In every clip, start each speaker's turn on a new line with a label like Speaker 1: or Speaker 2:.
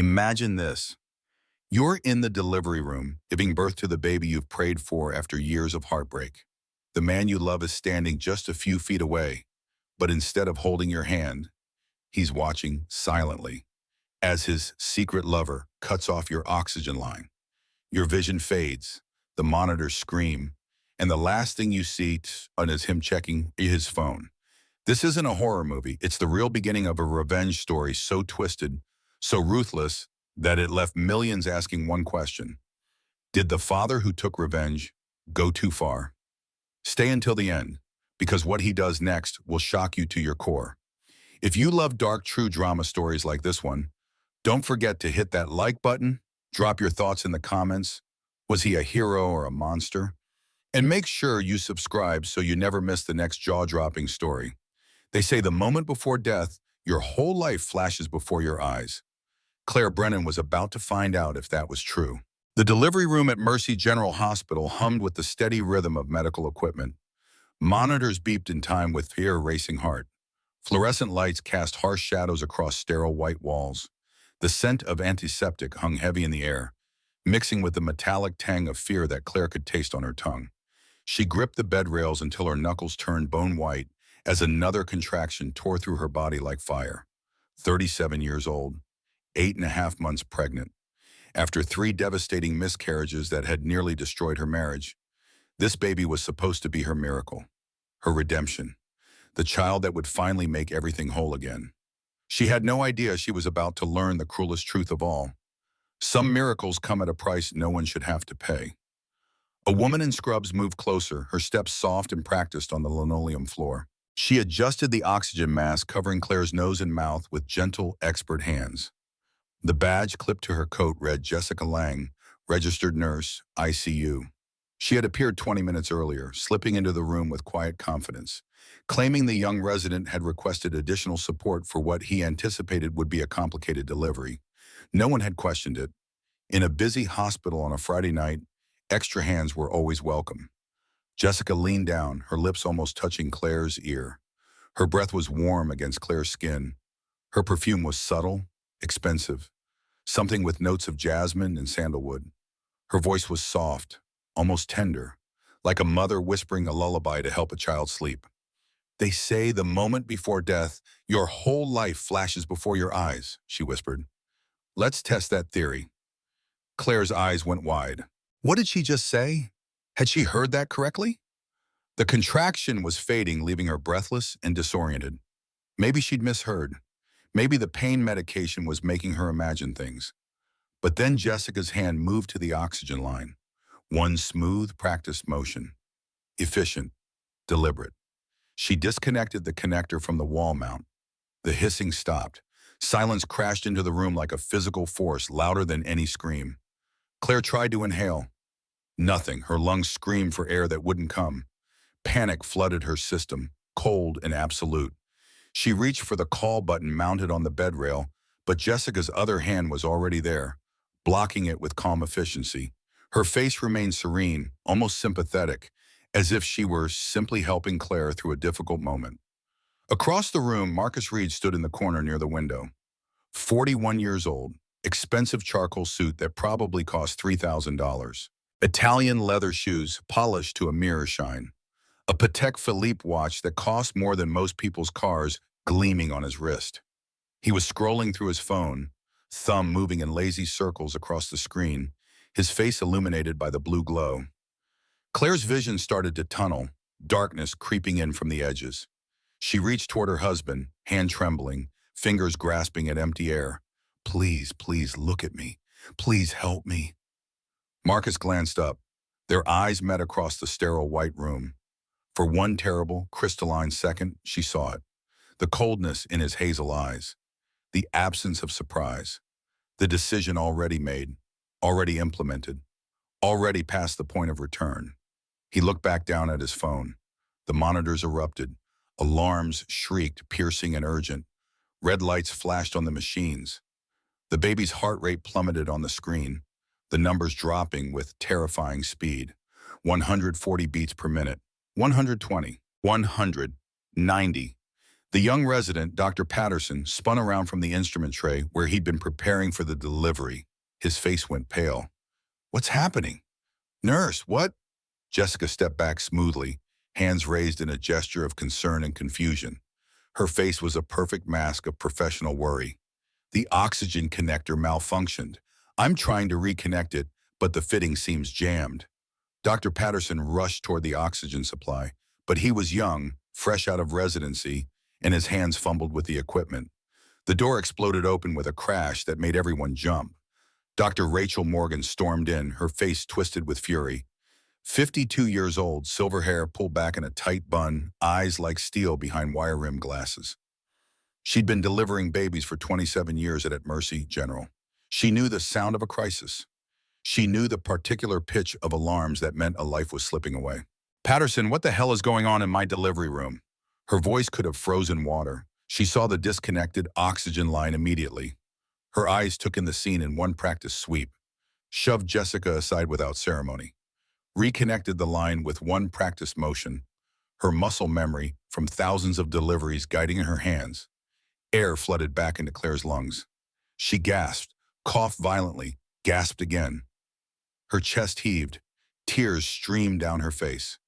Speaker 1: Imagine this. You're in the delivery room, giving birth to the baby you've prayed for after years of heartbreak. The man you love is standing just a few feet away, but instead of holding your hand, he's watching silently as his secret lover cuts off your oxygen line. Your vision fades, the monitors scream, and the last thing you see is him checking his phone. This isn't a horror movie. It's the real beginning of a revenge story so twisted, so ruthless, that it left millions asking one question. Did the father who took revenge go too far? Stay until the end, because what he does next will shock you to your core. If you love dark, true drama stories like this one, don't forget to hit that like button, drop your thoughts in the comments. Was he a hero or a monster? And make sure you subscribe so you never miss the next jaw-dropping story. They say the moment before death, your whole life flashes before your eyes. Claire Brennan was about to find out if that was true. The delivery room at Mercy General Hospital hummed with the steady rhythm of medical equipment. Monitors beeped in time with fear-racing heart. Fluorescent lights cast harsh shadows across sterile white walls. The scent of antiseptic hung heavy in the air, mixing with the metallic tang of fear that Claire could taste on her tongue. She gripped the bed rails until her knuckles turned bone white as another contraction tore through her body like fire. 37 years old, 8.5 months pregnant. After 3 devastating miscarriages that had nearly destroyed her marriage, this baby was supposed to be her miracle, her redemption, the child that would finally make everything whole again. She had no idea she was about to learn the cruelest truth of all. Some miracles come at a price no one should have to pay. A woman in scrubs moved closer, her steps soft and practiced on the linoleum floor. She adjusted the oxygen mask covering Claire's nose and mouth with gentle, expert hands. The badge clipped to her coat read Jessica Lang, registered nurse, ICU. She had appeared 20 minutes earlier, slipping into the room with quiet confidence, claiming the young resident had requested additional support for what he anticipated would be a complicated delivery. No one had questioned it. In a busy hospital on a Friday night, extra hands were always welcome. Jessica leaned down, her lips almost touching Claire's ear. Her breath was warm against Claire's skin. Her perfume was subtle, expensive, something with notes of jasmine and sandalwood. Her voice was soft, almost tender, like a mother whispering a lullaby to help a child sleep. They say the moment before death, your whole life flashes before your eyes, she whispered. Let's test that theory. Claire's eyes went wide. What did she just say? Had she heard that correctly? The contraction was fading, leaving her breathless and disoriented. Maybe she'd misheard. Maybe the pain medication was making her imagine things. But then Jessica's hand moved to the oxygen line. One smooth, practiced motion. Efficient, deliberate. She disconnected the connector from the wall mount. The hissing stopped. Silence crashed into the room like a physical force, louder than any scream. Claire tried to inhale. Nothing. Her lungs screamed for air that wouldn't come. Panic flooded her system, cold and absolute. She reached for the call button mounted on the bed rail, but Jessica's other hand was already there, blocking it with calm efficiency. Her face remained serene, almost sympathetic, as if she were simply helping Claire through a difficult moment. Across the room, Marcus Reed stood in the corner near the window. 41 years old, expensive charcoal suit that probably cost $3,000. Italian leather shoes polished to a mirror shine. A Patek Philippe watch that cost more than most people's cars gleaming on his wrist. He was scrolling through his phone, thumb moving in lazy circles across the screen, his face illuminated by the blue glow. Claire's vision started to tunnel, darkness creeping in from the edges. She reached toward her husband, hand trembling, fingers grasping at empty air. Please, please look at me. Please help me. Marcus glanced up. Their eyes met across the sterile white room. For one terrible, crystalline second, she saw it. The coldness in his hazel eyes. The absence of surprise. The decision already made, already implemented, already past the point of return. He looked back down at his phone. The monitors erupted. Alarms shrieked, piercing and urgent. Red lights flashed on the machines. The baby's heart rate plummeted on the screen, the numbers dropping with terrifying speed. 140 beats per minute, 120, 190. The young resident, Dr. Patterson, spun around from the instrument tray where he'd been preparing for the delivery. His face went pale. What's happening? Nurse, what? Jessica stepped back smoothly, hands raised in a gesture of concern and confusion. Her face was a perfect mask of professional worry. The oxygen connector malfunctioned. I'm trying to reconnect it, but the fitting seems jammed. Dr. Patterson rushed toward the oxygen supply, but he was young, fresh out of residency, and his hands fumbled with the equipment. The door exploded open with a crash that made everyone jump. Dr. Rachel Morgan stormed in, her face twisted with fury. 52 years old, silver hair pulled back in a tight bun, eyes like steel behind wire-rimmed glasses. She'd been delivering babies for 27 years at Mercy General. She knew the sound of a crisis. She knew the particular pitch of alarms that meant a life was slipping away. Patterson, what the hell is going on in my delivery room? Her voice could have frozen water. She saw the disconnected oxygen line immediately. Her eyes took in the scene in one practice sweep, shoved Jessica aside without ceremony, reconnected the line with one practice motion, her muscle memory from thousands of deliveries guiding in her hands. Air flooded back into Claire's lungs. She gasped, coughed violently, gasped again. Her chest heaved. Tears streamed down her face.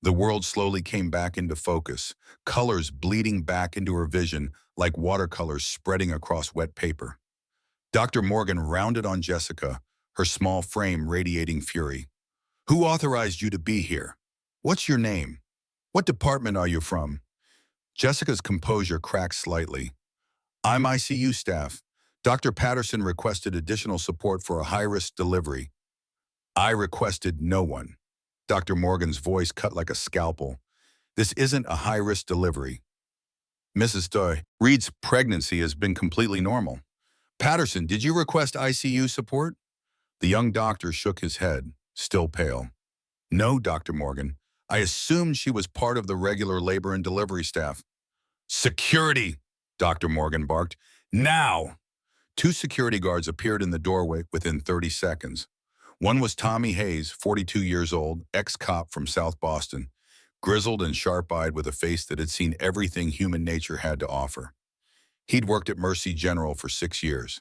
Speaker 1: The world slowly came back into focus, colors bleeding back into her vision like watercolors spreading across wet paper. Dr. Morgan rounded on Jessica, her small frame radiating fury. Who authorized you to be here? What's your name? What department are you from? Jessica's composure cracked slightly. I'm ICU staff. Dr. Patterson requested additional support for a high-risk delivery. I requested no one. Dr. Morgan's voice cut like a scalpel. This isn't a high-risk delivery. Mrs. Doy, Reed's pregnancy has been completely normal. Patterson, did you request ICU support? The young doctor shook his head, still pale. No, Dr. Morgan. I assumed she was part of the regular labor and delivery staff. Security, Dr. Morgan barked. Now! Two security guards appeared in the doorway within 30 seconds. One was Tommy Hayes, 42 years old, ex-cop from South Boston, grizzled and sharp-eyed with a face that had seen everything human nature had to offer. He'd worked at Mercy General for 6 years.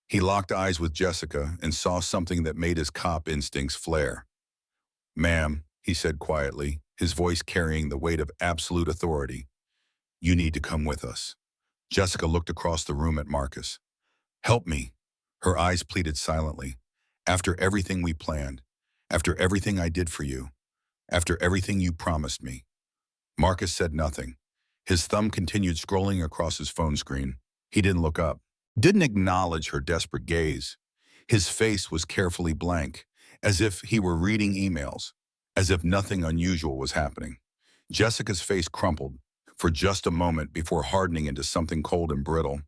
Speaker 1: He locked eyes with Jessica and saw something that made his cop instincts flare. Ma'am, he said quietly, his voice carrying the weight of absolute authority. You need to come with us. Jessica looked across the room at Marcus. Help me. Her eyes pleaded silently. After everything we planned, after everything I did for you, after everything you promised me. Marcus said nothing. His thumb continued scrolling across his phone screen. He didn't look up, didn't acknowledge her desperate gaze. His face was carefully blank, as if he were reading emails, as if nothing unusual was happening. Jessica's face crumpled for just a moment before hardening into something cold and brittle.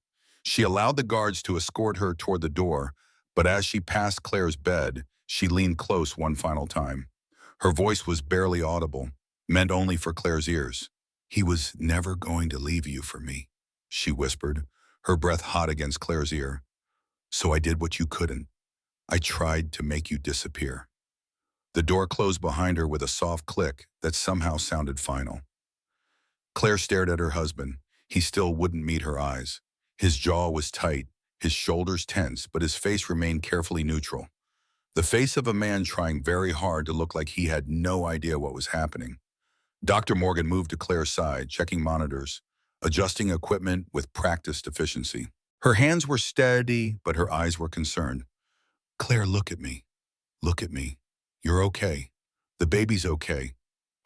Speaker 1: She allowed the guards to escort her toward the door, but as she passed Claire's bed, she leaned close one final time. Her voice was barely audible, meant only for Claire's ears. He was never going to leave you for me, she whispered, her breath hot against Claire's ear. So I did what you couldn't. I tried to make you disappear. The door closed behind her with a soft click that somehow sounded final. Claire stared at her husband. He still wouldn't meet her eyes. His jaw was tight, his shoulders tense, but his face remained carefully neutral. The face of a man trying very hard to look like he had no idea what was happening. Dr. Morgan moved to Claire's side, checking monitors, adjusting equipment with practiced efficiency. Her hands were steady, but her eyes were concerned. Claire, look at me. Look at me. You're okay. The baby's okay.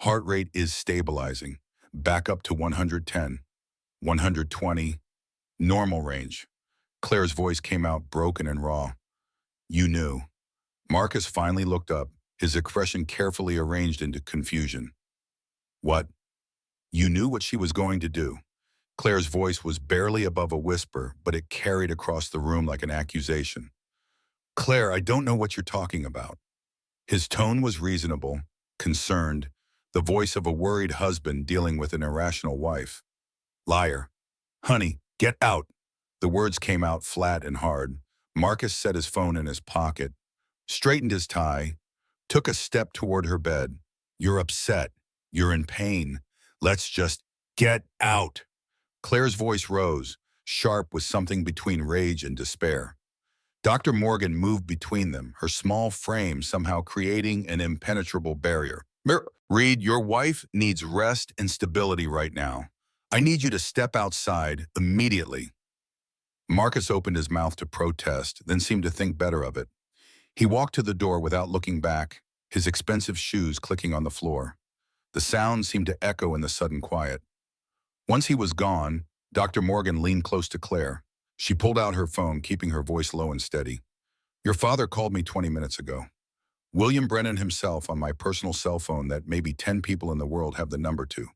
Speaker 1: Heart rate is stabilizing. Back up to 110, 120, normal range. Claire's voice came out broken and raw. You knew. Marcus finally looked up, his expression carefully arranged into confusion. What? You knew what she was going to do. Claire's voice was barely above a whisper, but it carried across the room like an accusation. Claire, I don't know what you're talking about. His tone was reasonable, concerned, the voice of a worried husband dealing with an irrational wife. Liar. Honey, get out. The words came out flat and hard. Marcus set his phone in his pocket, straightened his tie, took a step toward her bed. You're upset. You're in pain. Let's just get out. Claire's voice rose, sharp with something between rage and despair. Dr. Morgan moved between them, her small frame somehow creating an impenetrable barrier. Reed, your wife needs rest and stability right now. I need you to step outside immediately. Marcus opened his mouth to protest, then seemed to think better of it. He walked to the door without looking back, his expensive shoes clicking on the floor. The sound seemed to echo in the sudden quiet. Once he was gone, Dr. Morgan leaned close to Claire. She pulled out her phone, keeping her voice low and steady. Your father called me 20 minutes ago. William Brennan himself on my personal cell phone that maybe 10 people in the world have the number to.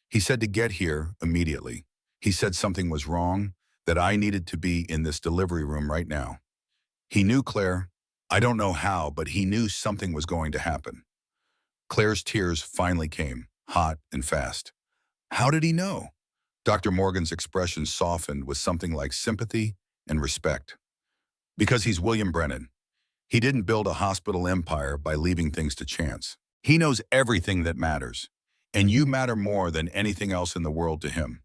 Speaker 1: He said to get here immediately. He said something was wrong, that I needed to be in this delivery room right now. He knew Claire. I don't know how, but he knew something was going to happen. Claire's tears finally came, hot and fast. How did he know? Dr. Morgan's expression softened with something like sympathy and respect. Because he's William Brennan. He didn't build a hospital empire by leaving things to chance. He knows everything that matters, and you matter more than anything else in the world to him.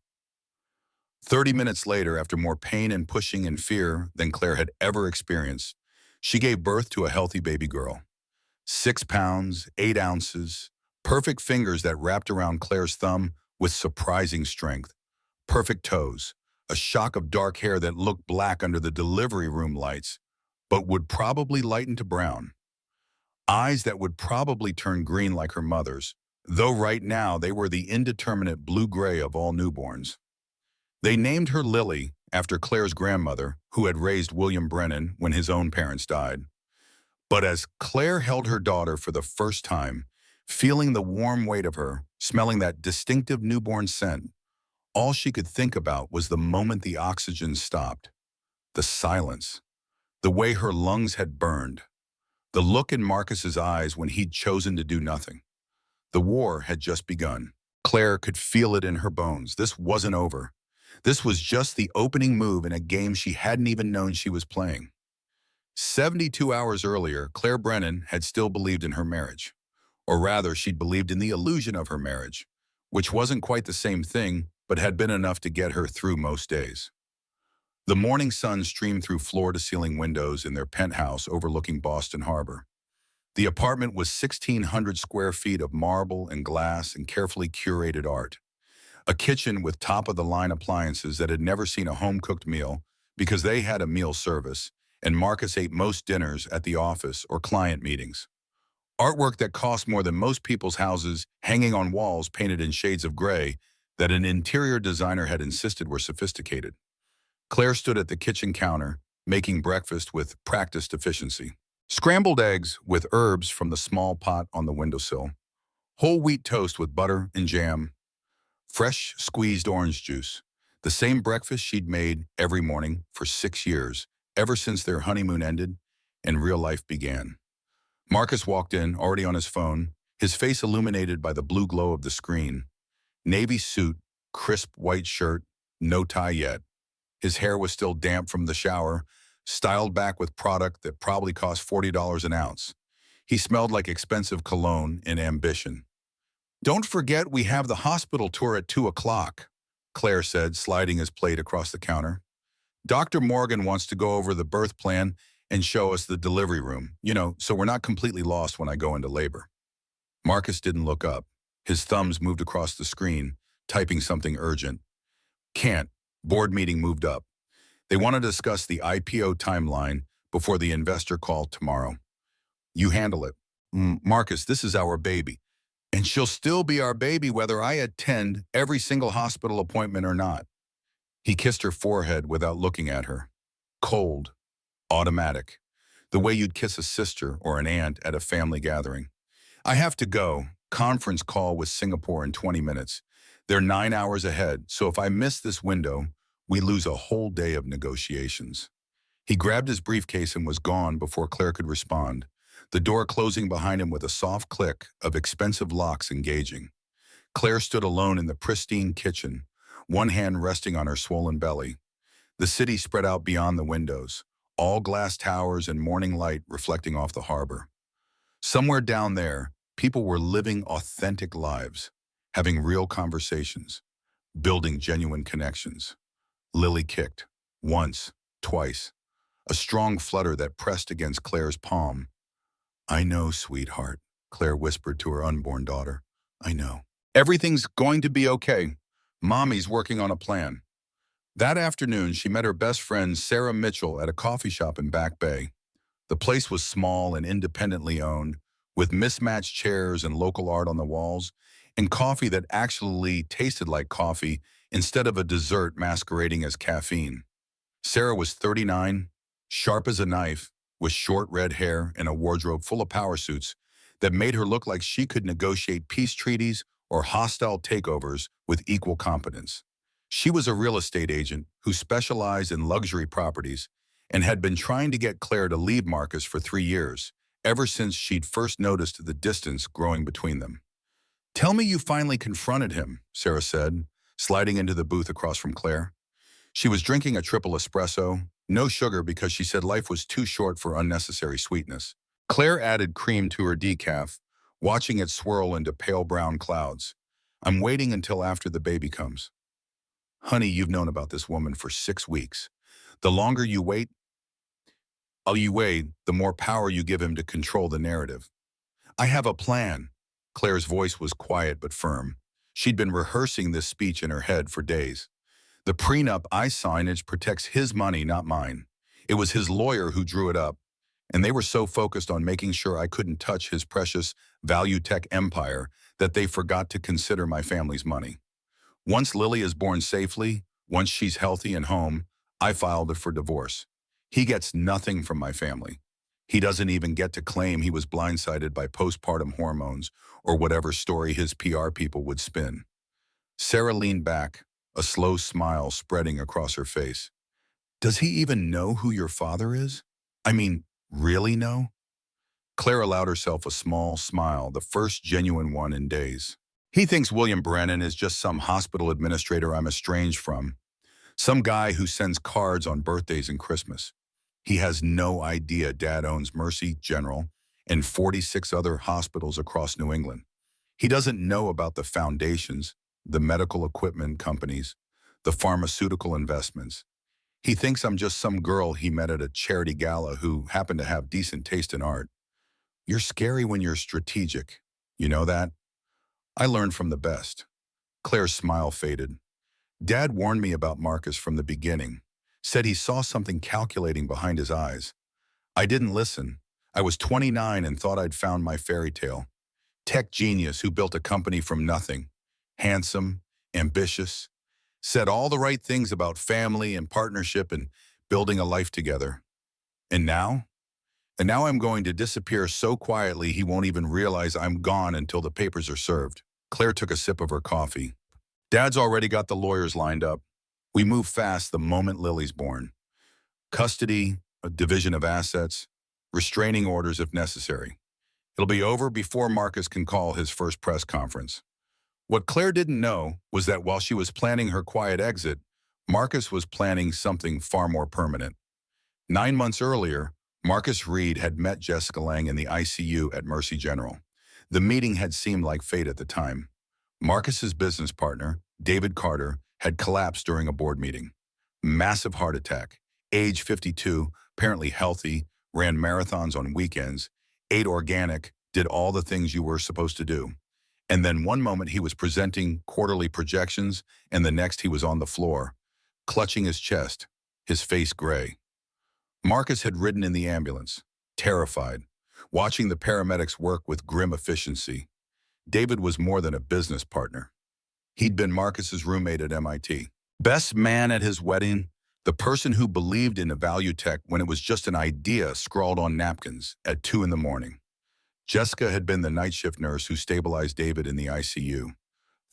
Speaker 1: 30 minutes later, after more pain and pushing and fear than Claire had ever experienced, she gave birth to a healthy baby girl. 6 pounds, 8 ounces, perfect fingers that wrapped around Claire's thumb with surprising strength. Perfect toes, a shock of dark hair that looked black under the delivery room lights, but would probably lighten to brown. Eyes that would probably turn green like her mother's, though right now they were the indeterminate blue-gray of all newborns. They named her Lily after Claire's grandmother, who had raised William Brennan when his own parents died. But as Claire held her daughter for the first time, feeling the warm weight of her, smelling that distinctive newborn scent, all she could think about was the moment the oxygen stopped, the silence, the way her lungs had burned, the look in Marcus's eyes when he'd chosen to do nothing. The war had just begun. Claire could feel it in her bones. This wasn't over. This was just the opening move in a game she hadn't even known she was playing. 72 hours earlier, Claire Brennan had still believed in her marriage. Or rather, she'd believed in the illusion of her marriage, which wasn't quite the same thing, but had been enough to get her through most days. The morning sun streamed through floor-to-ceiling windows in their penthouse overlooking Boston Harbor. The apartment was 1,600 square feet of marble and glass and carefully curated art. A kitchen with top-of-the-line appliances that had never seen a home-cooked meal because they had a meal service, and Marcus ate most dinners at the office or client meetings. Artwork that cost more than most people's houses, hanging on walls painted in shades of gray that an interior designer had insisted were sophisticated. Claire stood at the kitchen counter, making breakfast with practiced efficiency. Scrambled eggs with herbs from the small pot on the windowsill. Whole wheat toast with butter and jam. Fresh squeezed orange juice. The same breakfast she'd made every morning for 6 years, ever since their honeymoon ended and real life began. Marcus walked in, already on his phone, his face illuminated by the blue glow of the screen. Navy suit, crisp white shirt, no tie yet. His hair was still damp from the shower, styled back with product that probably cost $40 an ounce. He smelled like expensive cologne and ambition. Don't forget we have the hospital tour at 2 o'clock, Claire said, sliding his plate across the counter. Dr. Morgan wants to go over the birth plan and show us the delivery room, so we're not completely lost when I go into labor. Marcus didn't look up. His thumbs moved across the screen, typing something urgent. Can't. Board meeting moved up. They want to discuss the IPO timeline before the investor call tomorrow. You handle it. Marcus, this is our baby. And she'll still be our baby whether I attend every single hospital appointment or not. He kissed her forehead without looking at her. Cold. Automatic. The way you'd kiss a sister or an aunt at a family gathering. I have to go. Conference call with Singapore in 20 minutes. They're 9 hours ahead, so if I miss this window, we lose a whole day of negotiations. He grabbed his briefcase and was gone before Claire could respond, the door closing behind him with a soft click of expensive locks engaging. Claire stood alone in the pristine kitchen, one hand resting on her swollen belly. The city spread out beyond the windows, all glass towers and morning light reflecting off the harbor. Somewhere down there, people were living authentic lives, having real conversations, building genuine connections. Lily kicked. Once, twice. A strong flutter that pressed against Claire's palm. I know, sweetheart, Claire whispered to her unborn daughter. I know. Everything's going to be okay. Mommy's working on a plan. That afternoon, she met her best friend, Sarah Mitchell, at a coffee shop in Back Bay. The place was small and independently owned, with mismatched chairs and local art on the walls, and coffee that actually tasted like coffee instead of a dessert masquerading as caffeine. Sarah was 39, sharp as a knife, with short red hair and a wardrobe full of power suits that made her look like she could negotiate peace treaties or hostile takeovers with equal competence. She was a real estate agent who specialized in luxury properties and had been trying to get Claire to leave Marcus for 3 years, ever since she'd first noticed the distance growing between them. Tell me you finally confronted him, Sarah said, sliding into the booth across from Claire. She was drinking a triple espresso, no sugar because she said life was too short for unnecessary sweetness. Claire added cream to her decaf, watching it swirl into pale brown clouds. I'm waiting until after the baby comes. Honey, you've known about this woman for 6 weeks. The longer you wait, the more power you give him to control the narrative. I have a plan. Claire's voice was quiet but firm. She'd been rehearsing this speech in her head for days. The prenup I signage protects his money, not mine. It was his lawyer who drew it up, and they were so focused on making sure I couldn't touch his precious value tech empire that they forgot to consider my family's money. Once Lily is born safely, once she's healthy and home, I filed it for divorce. He gets nothing from my family. He doesn't even get to claim he was blindsided by postpartum hormones or whatever story his PR people would spin. Sarah leaned back, a slow smile spreading across her face. Does he even know who your father is? I mean, really know? Claire allowed herself a small smile, the first genuine one in days. He thinks William Brennan is just some hospital administrator I'm estranged from, some guy who sends cards on birthdays and Christmas. He has no idea Dad owns Mercy General and 46 other hospitals across New England. He doesn't know about the foundations, the medical equipment companies, the pharmaceutical investments. He thinks I'm just some girl he met at a charity gala who happened to have decent taste in art. You're scary when you're strategic. You know that? I learned from the best. Claire's smile faded. Dad warned me about Marcus from the beginning, said he saw something calculating behind his eyes. I didn't listen. I was 29 and thought I'd found my fairy tale. Tech genius who built a company from nothing. Handsome, ambitious, said all the right things about family and partnership and building a life together. And now? And now I'm going to disappear so quietly he won't even realize I'm gone until the papers are served. Claire took a sip of her coffee. Dad's already got the lawyers lined up. We move fast the moment Lily's born. Custody, a division of assets, restraining orders if necessary. It'll be over before Marcus can call his first press conference. What Claire didn't know was that while she was planning her quiet exit, Marcus was planning something far more permanent. 9 months earlier, Marcus Reed had met Jessica Lange in the ICU at Mercy General. The meeting had seemed like fate at the time. Marcus's business partner, David Carter, had collapsed during a board meeting. Massive heart attack, age 52, apparently healthy, ran marathons on weekends, ate organic, did all the things you were supposed to do. And then one moment he was presenting quarterly projections, and the next he was on the floor, clutching his chest, his face gray. Marcus had ridden in the ambulance, terrified, watching the paramedics work with grim efficiency. David was more than a business partner. He'd been Marcus's roommate at MIT. Best man at his wedding, the person who believed in a value tech when it was just an idea scrawled on napkins at 2 in the morning. Jessica had been the night shift nurse who stabilized David in the ICU.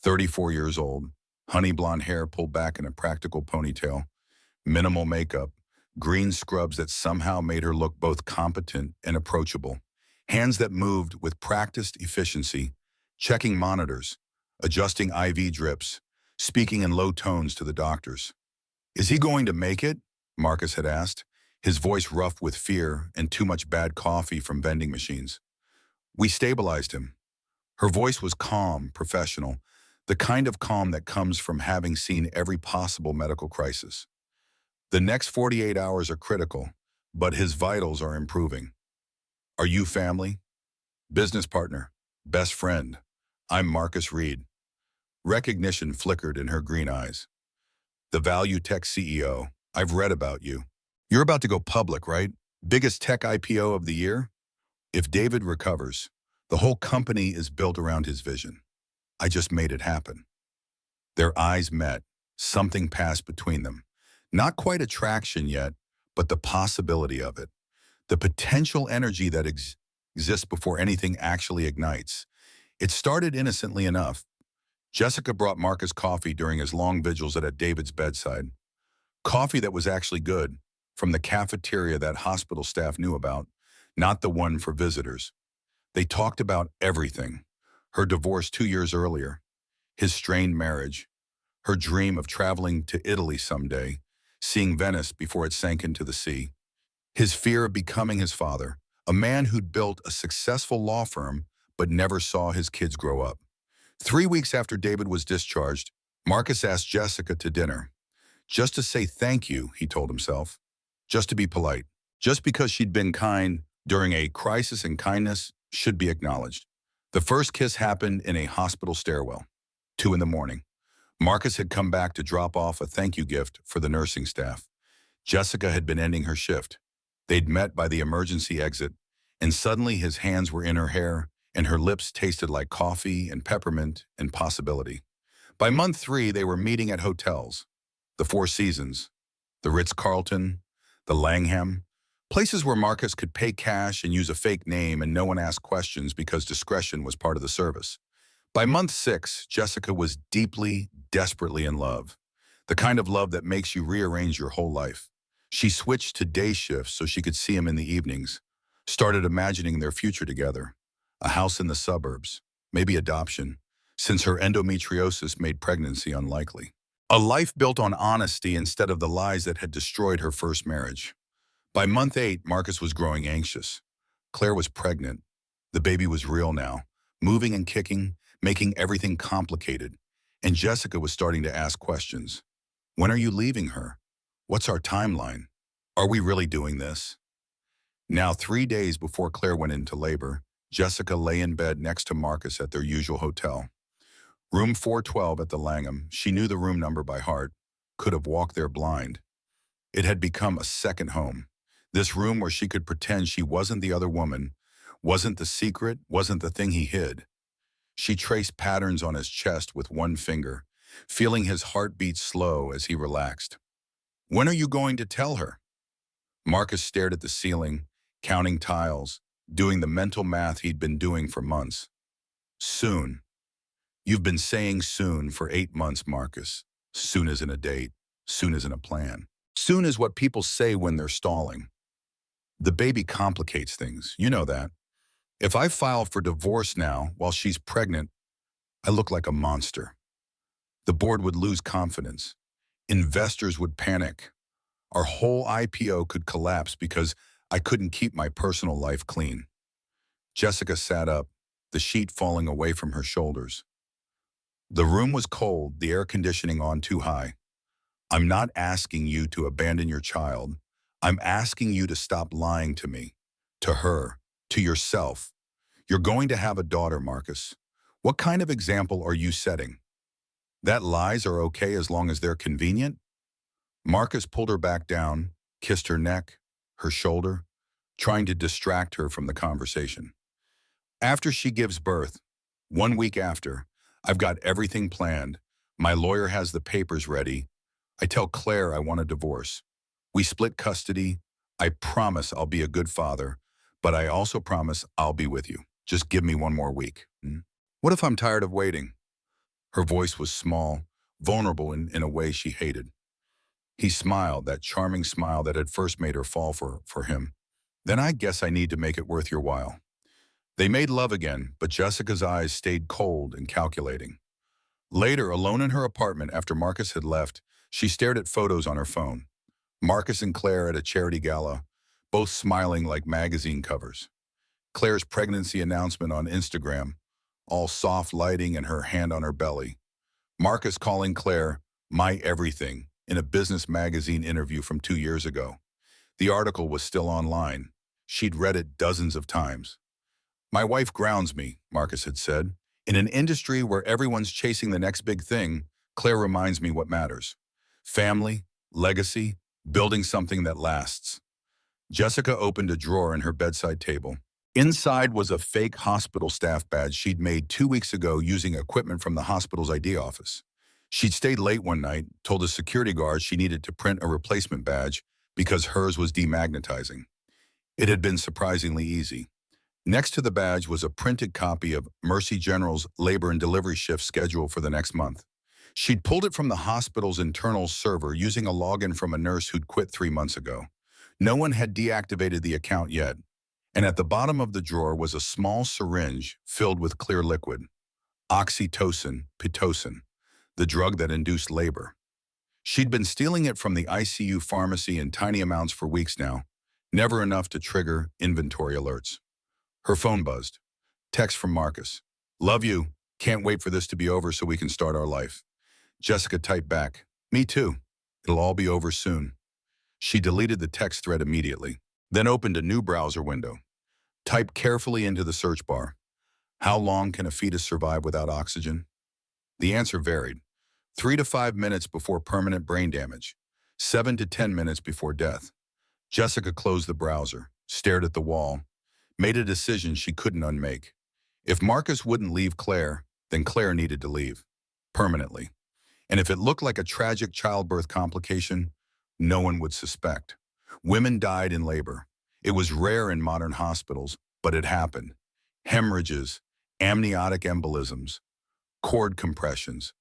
Speaker 1: 34 years old, honey blonde hair pulled back in a practical ponytail, minimal makeup, green scrubs that somehow made her look both competent and approachable, hands that moved with practiced efficiency, checking monitors, adjusting IV drips, speaking in low tones to the doctors. Is he going to make it? Marcus had asked, his voice rough with fear and too much bad coffee from vending machines. We stabilized him. Her voice was calm, professional, The kind of calm that comes from having seen every possible medical crisis. The next 48 hours are critical, but his vitals are improving. Are you family? Business partner? Best friend? I'm Marcus Reed. Recognition flickered in her green eyes. The Value Tech CEO. I've read about you. You're about to go public, right? Biggest tech IPO of the year? If David recovers, the whole company is built around his vision. I just made it happen. Their eyes met. Something passed between them. Not quite attraction yet, but the possibility of it. The potential energy that exists before anything actually ignites. It started innocently enough. Jessica brought Marcus coffee during his long vigils at David's bedside. Coffee that was actually good, from the cafeteria that hospital staff knew about, not the one for visitors. They talked about everything. Her divorce 2 years earlier, his strained marriage, her dream of traveling to Italy someday, seeing Venice before it sank into the sea, his fear of becoming his father, a man who'd built a successful law firm but never saw his kids grow up. 3 weeks after David was discharged, Marcus asked Jessica to dinner. Just to say thank you, he told himself. Just to be polite. Just because she'd been kind during a crisis, and kindness should be acknowledged. The first kiss happened in a hospital stairwell. 2 in the morning. Marcus had come back to drop off a thank you gift for the nursing staff. Jessica had been ending her shift. They'd met by the emergency exit, and suddenly his hands were in her hair, and her lips tasted like coffee and peppermint and possibility. By month 3, they were meeting at hotels. The Four Seasons, the Ritz-Carlton, the Langham, places where Marcus could pay cash and use a fake name and no one asked questions because discretion was part of the service. By month 6, Jessica was deeply, desperately in love. The kind of love that makes you rearrange your whole life. She switched to day shifts so she could see him in the evenings, started imagining their future together. A house in the suburbs, maybe adoption, since her endometriosis made pregnancy unlikely. A life built on honesty instead of the lies that had destroyed her first marriage. By month 8, Marcus was growing anxious. Claire was pregnant. The baby was real now, moving and kicking, making everything complicated. And Jessica was starting to ask questions. When are you leaving her? What's our timeline? Are we really doing this? Now, 3 days before Claire went into labor, Jessica lay in bed next to Marcus at their usual hotel. Room 412 at the Langham. She knew the room number by heart, could have walked there blind. It had become a second home. This room where she could pretend she wasn't the other woman, wasn't the secret, wasn't the thing he hid. She traced patterns on his chest with one finger, feeling his heartbeat slow as he relaxed. When are you going to tell her? Marcus stared at the ceiling, counting tiles, doing the mental math he'd been doing for months. Soon. You've been saying soon for 8 months, Marcus. Soon isn't a date. Soon isn't a plan. Soon is what people say when they're stalling. The baby complicates things. You know that. If I file for divorce now while she's pregnant, I look like a monster. The board would lose confidence. Investors would panic. Our whole IPO could collapse because I couldn't keep my personal life clean. Jessica sat up, the sheet falling away from her shoulders. The room was cold, the air conditioning on too high. I'm not asking you to abandon your child. I'm asking you to stop lying to me, to her, to yourself. You're going to have a daughter, Marcus. What kind of example are you setting? That lies are okay as long as they're convenient? Marcus pulled her back down, kissed her neck, her shoulder, trying to distract her from the conversation. After she gives birth, 1 week after, I've got everything planned. My lawyer has the papers ready. I tell Claire I want a divorce. We split custody. I promise I'll be a good father, but I also promise I'll be with you. Just give me 1 more week. What if I'm tired of waiting? Her voice was small, vulnerable in a way she hated. He smiled, that charming smile that had first made her fall for him. Then I guess I need to make it worth your while. They made love again, but Jessica's eyes stayed cold and calculating. Later, alone in her apartment after Marcus had left, she stared at photos on her phone. Marcus and Claire at a charity gala, both smiling like magazine covers. Claire's pregnancy announcement on Instagram, all soft lighting and her hand on her belly. Marcus calling Claire my everything in a business magazine interview from 2 years ago. The article was still online. She'd read it dozens of times. My wife grounds me, Marcus had said. In an industry where everyone's chasing the next big thing, Claire reminds me what matters. Family, legacy, building something that lasts. Jessica opened a drawer in her bedside table. Inside was a fake hospital staff badge she'd made 2 weeks ago using equipment from the hospital's ID office. She'd stayed late one night, told a security guard she needed to print a replacement badge because hers was demagnetizing. It had been surprisingly easy. Next to the badge was a printed copy of Mercy General's labor and delivery shift schedule for the next month. She'd pulled it from the hospital's internal server using a login from a nurse who'd quit 3 months ago. No one had deactivated the account yet, and at the bottom of the drawer was a small syringe filled with clear liquid. Oxytocin, Pitocin, the drug that induced labor. She'd been stealing it from the ICU pharmacy in tiny amounts for weeks now, never enough to trigger inventory alerts. Her phone buzzed. Text from Marcus. Love you. Can't wait for this to be over so we can start our life. Jessica typed back. Me too. It'll all be over soon. She deleted the text thread immediately, then opened a new browser window. Typed carefully into the search bar. How long can a fetus survive without oxygen? The answer varied. 3 to 5 minutes before permanent brain damage. 7 to 10 minutes before death. Jessica closed the browser, stared at the wall, made a decision she couldn't unmake. If Marcus wouldn't leave Claire, then Claire needed to leave. Permanently. And if it looked like a tragic childbirth complication, no one would suspect. Women died in labor. It was rare in modern hospitals, but it happened. Hemorrhages, amniotic embolisms, cord compressions,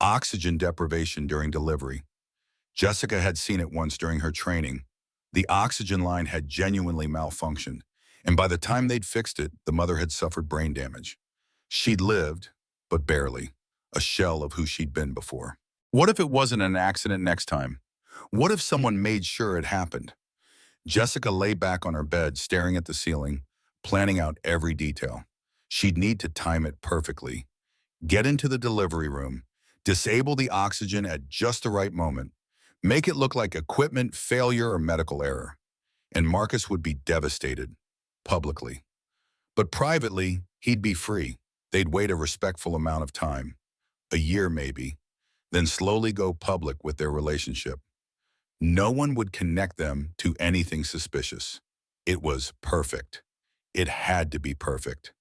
Speaker 1: oxygen deprivation during delivery. Jessica had seen it once during her training. The oxygen line had genuinely malfunctioned, and by the time they'd fixed it, the mother had suffered brain damage. She'd lived, but barely, a shell of who she'd been before. What if it wasn't an accident next time? What if someone made sure it happened? Jessica lay back on her bed, staring at the ceiling, planning out every detail. She'd need to time it perfectly. Get into the delivery room, disable the oxygen at just the right moment, make it look like equipment failure or medical error. And Marcus would be devastated, publicly. But privately, he'd be free. They'd wait a respectful amount of time, a year maybe, then slowly go public with their relationship. No one would connect them to anything suspicious. It was perfect. It had to be perfect.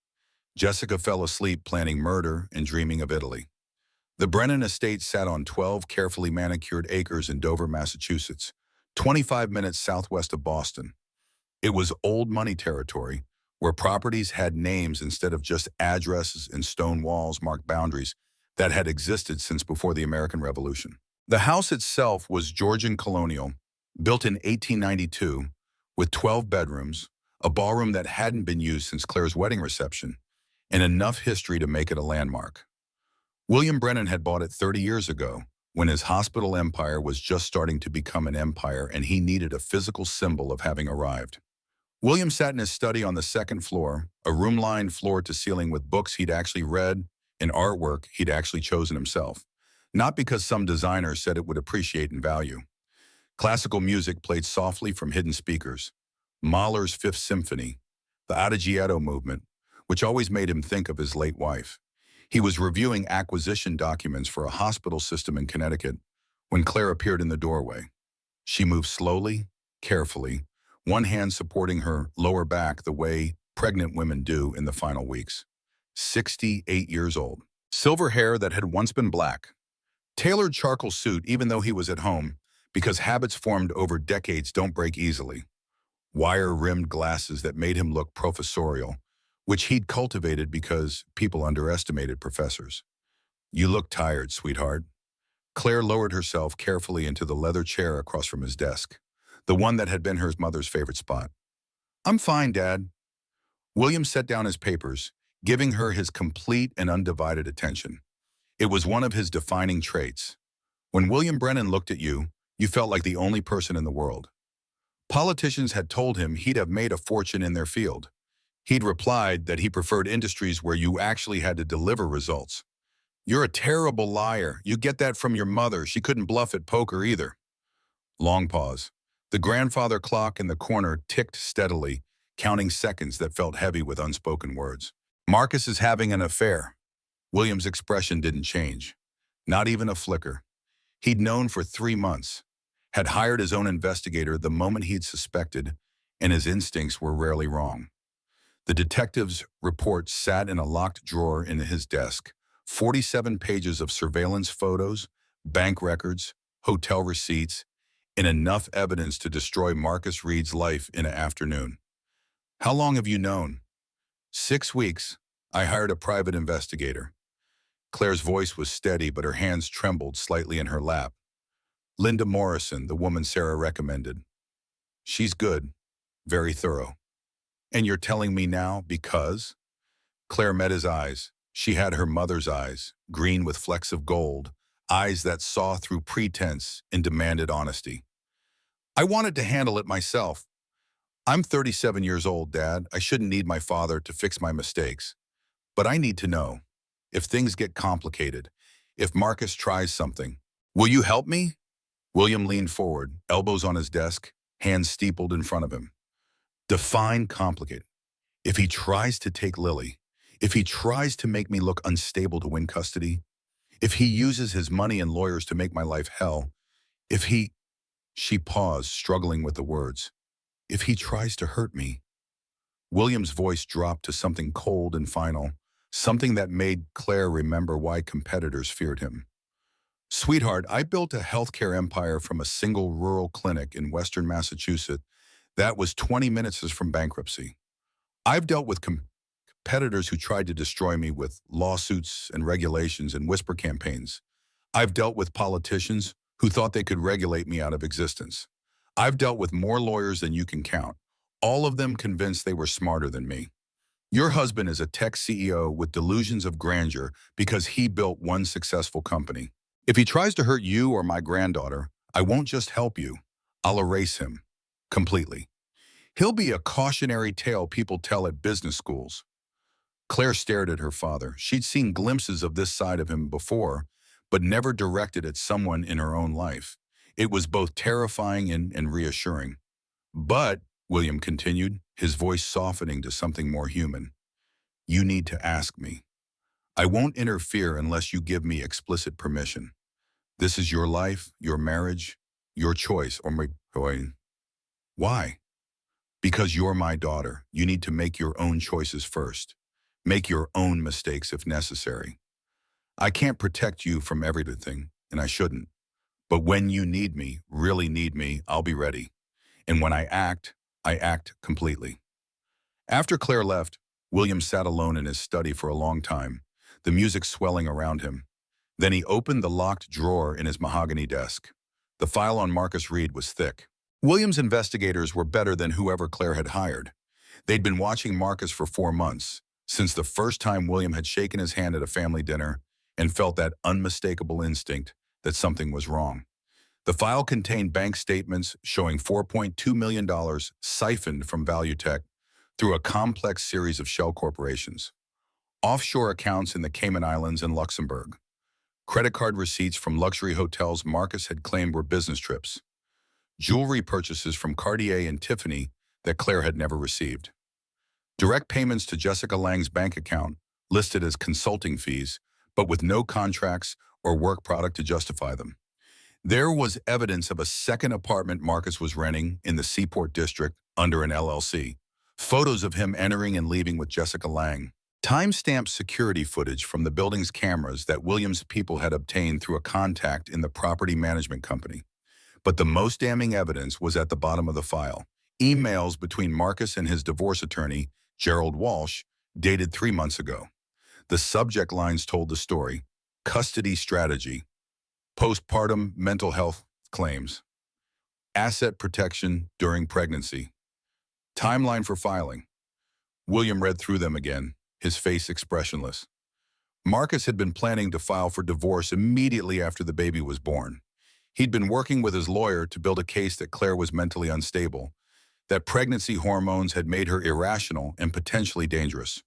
Speaker 1: Jessica fell asleep planning murder and dreaming of Italy. The Brennan estate sat on 12 carefully manicured acres in Dover, Massachusetts, 25 minutes southwest of Boston. It was old money territory, where properties had names instead of just addresses and stone walls marked boundaries that had existed since before the American Revolution. The house itself was Georgian colonial, built in 1892, with 12 bedrooms, a ballroom that hadn't been used since Claire's wedding reception, and enough history to make it a landmark. William Brennan had bought it 30 years ago, when his hospital empire was just starting to become an empire and he needed a physical symbol of having arrived. William sat in his study on the second floor, a room lined floor to ceiling with books he'd actually read and artwork he'd actually chosen himself. Not because some designer said it would appreciate in value. Classical music played softly from hidden speakers. Mahler's Fifth Symphony, the Adagietto movement, which always made him think of his late wife. He was reviewing acquisition documents for a hospital system in Connecticut when Claire appeared in the doorway. She moved slowly, carefully, one hand supporting her lower back the way pregnant women do in the final weeks. 68 years old. Silver hair that had once been black. Tailored charcoal suit even though he was at home, because habits formed over decades don't break easily. Wire-rimmed glasses that made him look professorial, which he'd cultivated because people underestimated professors. You look tired, sweetheart. Claire lowered herself carefully into the leather chair across from his desk, the one that had been her mother's favorite spot. I'm fine, Dad. William set down his papers, giving her his complete and undivided attention. It was one of his defining traits. When William Brennan looked at you, you felt like the only person in the world. Politicians had told him he'd have made a fortune in their field. He'd replied that he preferred industries where you actually had to deliver results. You're a terrible liar. You get that from your mother. She couldn't bluff at poker either. Long pause. The grandfather clock in the corner ticked steadily, counting seconds that felt heavy with unspoken words. Marcus is having an affair. William's expression didn't change. Not even a flicker. He'd known for 3 months, had hired his own investigator the moment he'd suspected, and his instincts were rarely wrong. The detective's report sat in a locked drawer in his desk. 47 pages of surveillance photos, bank records, hotel receipts, and enough evidence to destroy Marcus Reed's life in an afternoon. How long have you known? 6 weeks. I hired a private investigator. Claire's voice was steady, but her hands trembled slightly in her lap. Linda Morrison, the woman Sarah recommended. She's good, very thorough. And you're telling me now because? Claire met his eyes. She had her mother's eyes, green with flecks of gold, eyes that saw through pretense and demanded honesty. I wanted to handle it myself. I'm 37 years old, Dad. I shouldn't need my father to fix my mistakes. But I need to know, if things get complicated, if Marcus tries something, will you help me? William leaned forward, elbows on his desk, hands steepled in front of him. Define complicated. If he tries to take Lily, if he tries to make me look unstable to win custody, if he uses his money and lawyers to make my life hell, if he... She paused, struggling with the words. If he tries to hurt me. William's voice dropped to something cold and final, something that made Claire remember why competitors feared him. Sweetheart, I built a healthcare empire from a single rural clinic in western Massachusetts that was 20 minutes from bankruptcy. I've dealt with competitors who tried to destroy me with lawsuits and regulations and whisper campaigns. I've dealt with politicians who thought they could regulate me out of existence. I've dealt with more lawyers than you can count, all of them convinced they were smarter than me. Your husband is a tech CEO with delusions of grandeur because he built one successful company. If he tries to hurt you or my granddaughter, I won't just help you, I'll erase him. Completely. He'll be a cautionary tale people tell at business schools. Claire stared at her father. She'd seen glimpses of this side of him before, but never directed at someone in her own life. It was both terrifying and reassuring. But, William continued, his voice softening to something more human, you need to ask me. I won't interfere unless you give me explicit permission. This is your life, your marriage, your choice, or my choice. Why? Because you're my daughter. You need to make your own choices first. Make your own mistakes if necessary. I can't protect you from everything, and I shouldn't. But when you need me, really need me, I'll be ready. And when I act completely. After Claire left, William sat alone in his study for a long time, the music swelling around him. Then he opened the locked drawer in his mahogany desk. The file on Marcus Reed was thick. William's investigators were better than whoever Claire had hired. They'd been watching Marcus for 4 months, since the first time William had shaken his hand at a family dinner and felt that unmistakable instinct that something was wrong. The file contained bank statements showing $4.2 million siphoned from Valuetech through a complex series of shell corporations. Offshore accounts in the Cayman Islands and Luxembourg. Credit card receipts from luxury hotels Marcus had claimed were business trips. Jewelry purchases from Cartier and Tiffany that Claire had never received. Direct payments to Jessica Lang's bank account, listed as consulting fees, but with no contracts or work product to justify them. There was evidence of a second apartment Marcus was renting in the Seaport District under an LLC. Photos of him entering and leaving with Jessica Lang. Time-stamped security footage from the building's cameras that Williams' people had obtained through a contact in the property management company. But the most damning evidence was at the bottom of the file. Emails between Marcus and his divorce attorney, Gerald Walsh, dated 3 months ago. The subject lines told the story: custody strategy, postpartum mental health claims, asset protection during pregnancy, timeline for filing. William read through them again, his face expressionless. Marcus had been planning to file for divorce immediately after the baby was born. He'd been working with his lawyer to build a case that Claire was mentally unstable, that pregnancy hormones had made her irrational and potentially dangerous.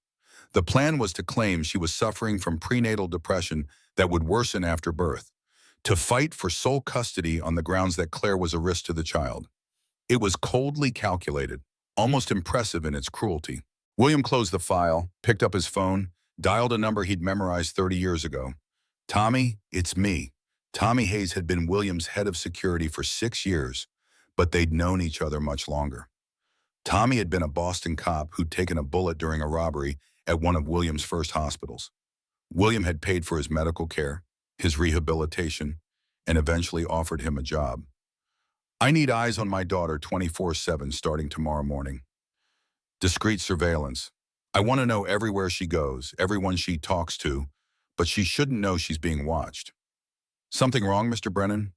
Speaker 1: The plan was to claim she was suffering from prenatal depression that would worsen after birth, to fight for sole custody on the grounds that Claire was a risk to the child. It was coldly calculated, almost impressive in its cruelty. William closed the file, picked up his phone, dialed a number he'd memorized 30 years ago. Tommy, it's me. Tommy Hayes had been William's head of security for 6 years, but they'd known each other much longer. Tommy had been a Boston cop who'd taken a bullet during a robbery at one of William's first hospitals. William had paid for his medical care, his rehabilitation, and eventually offered him a job. I need eyes on my daughter 24/7 starting tomorrow morning. Discreet surveillance. I want to know everywhere she goes, everyone she talks to, but she shouldn't know she's being watched. Something wrong, Mr. Brennan?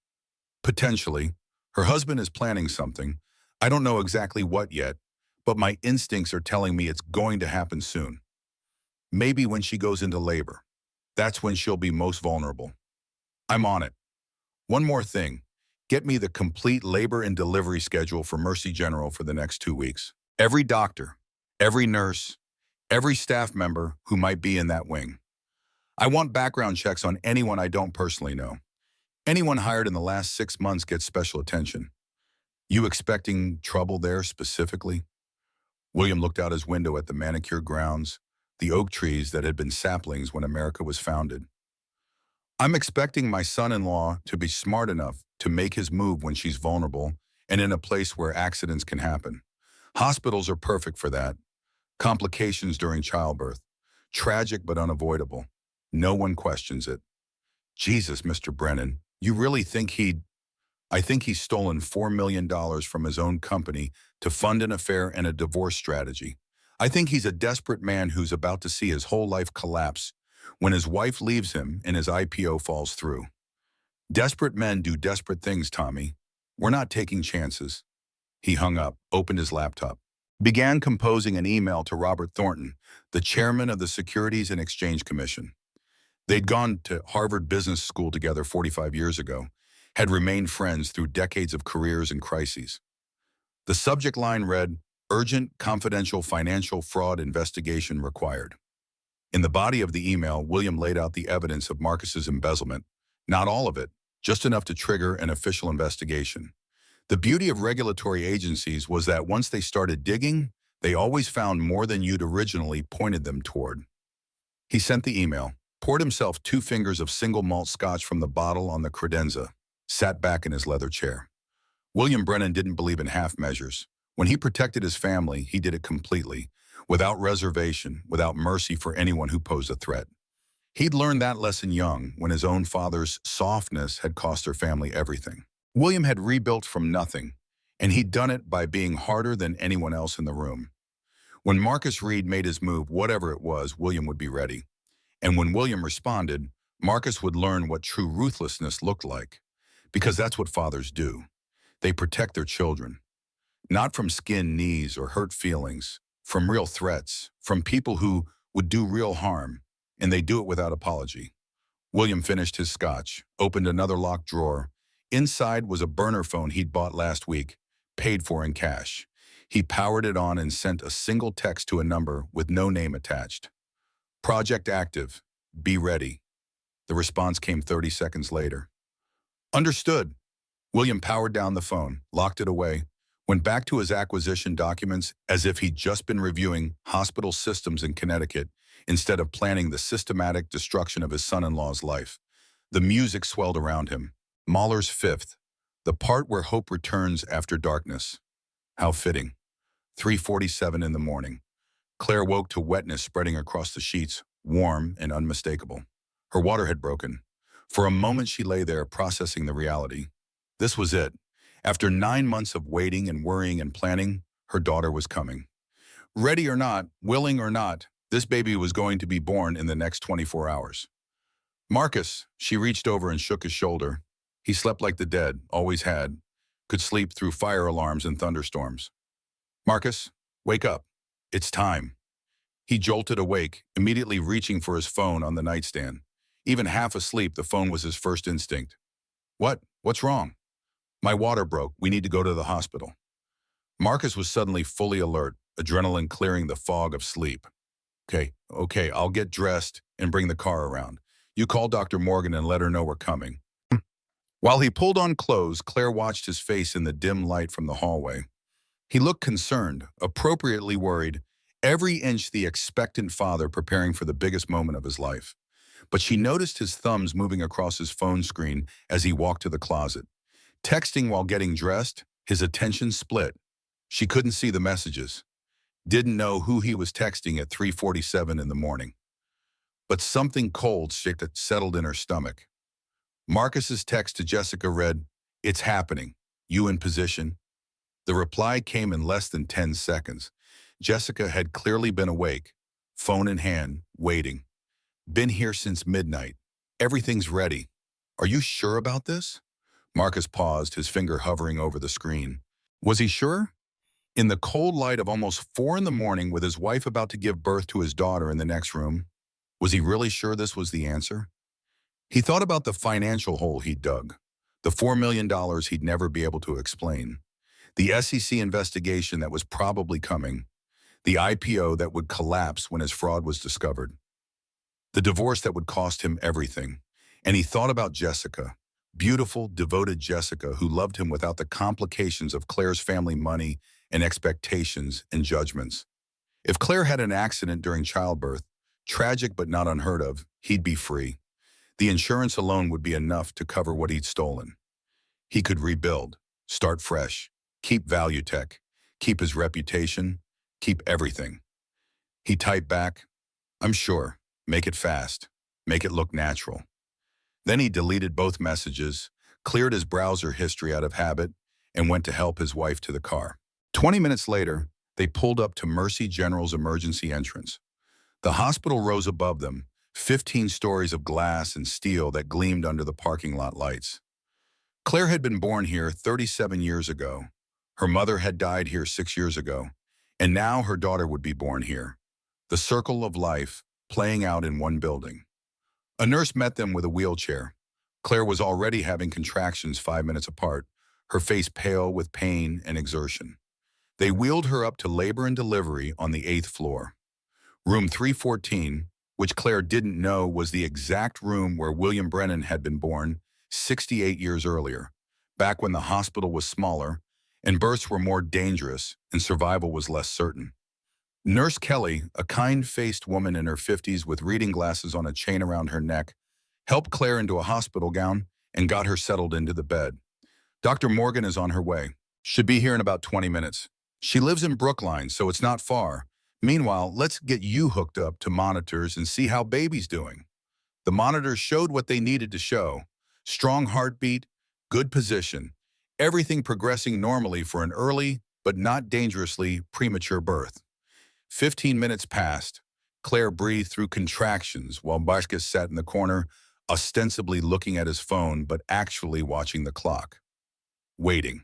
Speaker 1: Potentially. Her husband is planning something. I don't know exactly what yet, but my instincts are telling me it's going to happen soon. Maybe when she goes into labor. That's when she'll be most vulnerable. I'm on it. One more thing. Get me the complete labor and delivery schedule for Mercy General for the next 2 weeks. Every doctor, every nurse, every staff member who might be in that wing. I want background checks on anyone I don't personally know. Anyone hired in the last 6 months gets special attention. You expecting trouble there specifically? William looked out his window at the manicured grounds, the oak trees that had been saplings when America was founded. I'm expecting my son-in-law to be smart enough to make his move when she's vulnerable and in a place where accidents can happen. Hospitals are perfect for that. Complications during childbirth. Tragic but unavoidable. No one questions it. Jesus, Mr. Brennan, you really think I think he's stolen $4 million from his own company to fund an affair and a divorce strategy. I think he's a desperate man who's about to see his whole life collapse when his wife leaves him and his IPO falls through. Desperate men do desperate things, Tommy. We're not taking chances. He hung up, opened his laptop, began composing an email to Robert Thornton, the chairman of the Securities and Exchange Commission. They'd gone to Harvard Business School together 45 years ago, had remained friends through decades of careers and crises. The subject line read, "Urgent, confidential financial fraud investigation required." In the body of the email, William laid out the evidence of Marcus's embezzlement. Not all of it, just enough to trigger an official investigation. The beauty of regulatory agencies was that once they started digging, they always found more than you'd originally pointed them toward. He sent the email, poured himself 2 fingers of single malt scotch from the bottle on the credenza, sat back in his leather chair. William Brennan didn't believe in half measures. When he protected his family, he did it completely, without reservation, without mercy for anyone who posed a threat. He'd learned that lesson young, when his own father's softness had cost their family everything. William had rebuilt from nothing, and he'd done it by being harder than anyone else in the room. When Marcus Reed made his move, whatever it was, William would be ready. And when William responded, Marcus would learn what true ruthlessness looked like. Because that's what fathers do. They protect their children. Not from skinned knees or hurt feelings, from real threats, from people who would do real harm, and they do it without apology. William finished his scotch, opened another locked drawer. Inside was a burner phone he'd bought last week, paid for in cash. He powered it on and sent a single text to a number with no name attached. "Project active. Be ready." The response came 30 seconds later. "Understood." William powered down the phone, locked it away, went back to his acquisition documents as if he'd just been reviewing hospital systems in Connecticut instead of planning the systematic destruction of his son-in-law's life. The music swelled around him. Mahler's Fifth, the part where hope returns after darkness. How fitting. 3:47 in the morning. Claire woke to wetness spreading across the sheets, warm and unmistakable. Her water had broken. For a moment she lay there processing the reality. This was it. After 9 months of waiting and worrying and planning, her daughter was coming. Ready or not, willing or not, this baby was going to be born in the next 24 hours. "Marcus," she reached over and shook his shoulder. He slept like the dead, always had, could sleep through fire alarms and thunderstorms. "Marcus, wake up. It's time." He jolted awake, immediately reaching for his phone on the nightstand. Even half asleep, the phone was his first instinct. What's wrong?" "My water broke. We need to go to the hospital." Marcus was suddenly fully alert, adrenaline clearing the fog of sleep. Okay, I'll get dressed and bring the car around. You call Dr. Morgan and let her know we're coming. While he pulled on clothes, Claire watched his face in the dim light from the hallway. He looked concerned, appropriately worried, every inch the expectant father preparing for the biggest moment of his life. But she noticed his thumbs moving across his phone screen as he walked to the closet. Texting while getting dressed, his attention split. She couldn't see the messages. Didn't know who he was texting at 3:47 in the morning. But something cold settled in her stomach. Marcus's text to Jessica read, "It's happening. You in position?" The reply came in less than 10 seconds. Jessica had clearly been awake, phone in hand, waiting. "Been here since midnight. Everything's ready. Are you sure about this?" Marcus paused, his finger hovering over the screen. Was he sure? In the cold light of almost 4 in the morning, with his wife about to give birth to his daughter in the next room, was he really sure this was the answer? He thought about the financial hole he'd dug, the $4 million he'd never be able to explain, the SEC investigation that was probably coming, the IPO that would collapse when his fraud was discovered, the divorce that would cost him everything. And he thought about Jessica, beautiful, devoted Jessica, who loved him without the complications of Claire's family money and expectations and judgments. If Claire had an accident during childbirth, tragic but not unheard of, he'd be free. The insurance alone would be enough to cover what he'd stolen. He could rebuild, start fresh, keep value tech, keep his reputation, keep everything. He typed back, "I'm sure. Make it fast. Make it look natural." Then he deleted both messages, cleared his browser history out of habit, and went to help his wife to the car. 20 minutes later, they pulled up to Mercy General's emergency entrance. The hospital rose above them, 15 stories of glass and steel that gleamed under the parking lot lights. Claire had been born here 37 years ago. Her mother had died here 6 years ago, and now her daughter would be born here. The circle of life playing out in one building. A nurse met them with a wheelchair. Claire was already having contractions 5 minutes apart, her face pale with pain and exertion. They wheeled her up to labor and delivery on the 8th floor. Room 314, which Claire didn't know was the exact room where William Brennan had been born 68 years earlier, back when the hospital was smaller and births were more dangerous and survival was less certain. Nurse Kelly, a kind-faced woman in her 50s with reading glasses on a chain around her neck, helped Claire into a hospital gown and got her settled into the bed. "Dr. Morgan is on her way. Should be here in about 20 minutes. She lives in Brookline, so it's not far. Meanwhile, let's get you hooked up to monitors and see how baby's doing." The monitors showed what they needed to show. Strong heartbeat, good position, everything progressing normally for an early, but not dangerously premature birth. 15 minutes passed. Claire breathed through contractions while Marcus sat in the corner, ostensibly looking at his phone, but actually watching the clock. Waiting.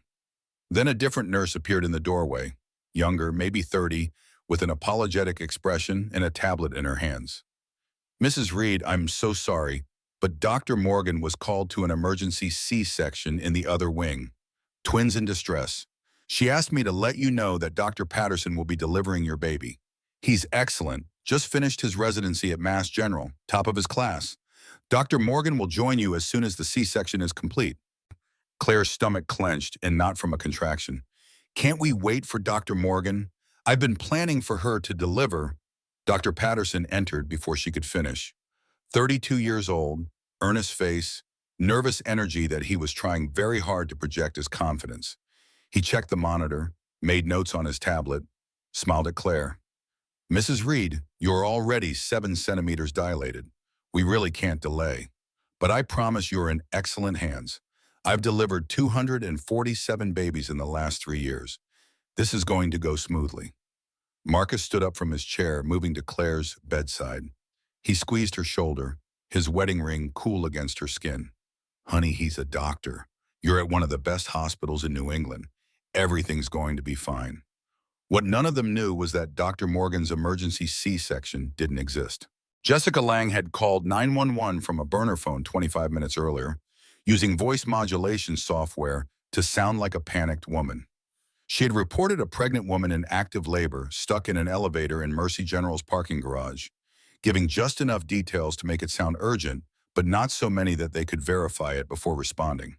Speaker 1: Then a different nurse appeared in the doorway, younger, maybe 30, with an apologetic expression and a tablet in her hands. "Mrs. Reed, I'm so sorry, but Dr. Morgan was called to an emergency C-section in the other wing. Twins in distress. She asked me to let you know that Dr. Patterson will be delivering your baby. He's excellent, just finished his residency at Mass General, top of his class. Dr. Morgan will join you as soon as the C-section is complete." Claire's stomach clenched, and not from a contraction. "Can't we wait for Dr. Morgan? I've been planning for her to deliver." Dr. Patterson entered before she could finish. 32 years old, earnest face, nervous energy that he was trying very hard to project as confidence. He checked the monitor, made notes on his tablet, smiled at Claire. "Mrs. Reed, you're already 7 centimeters dilated. We really can't delay. But I promise you're in excellent hands. I've delivered 247 babies in the last 3 years. This is going to go smoothly." Marcus stood up from his chair, moving to Claire's bedside. He squeezed her shoulder, his wedding ring cool against her skin. "Honey, he's a doctor. You're at one of the best hospitals in New England. Everything's going to be fine." What none of them knew was that Dr. Morgan's emergency C-section didn't exist. Jessica Lang had called 911 from a burner phone 25 minutes earlier, using voice modulation software to sound like a panicked woman. She had reported a pregnant woman in active labor stuck in an elevator in Mercy General's parking garage, giving just enough details to make it sound urgent, but not so many that they could verify it before responding.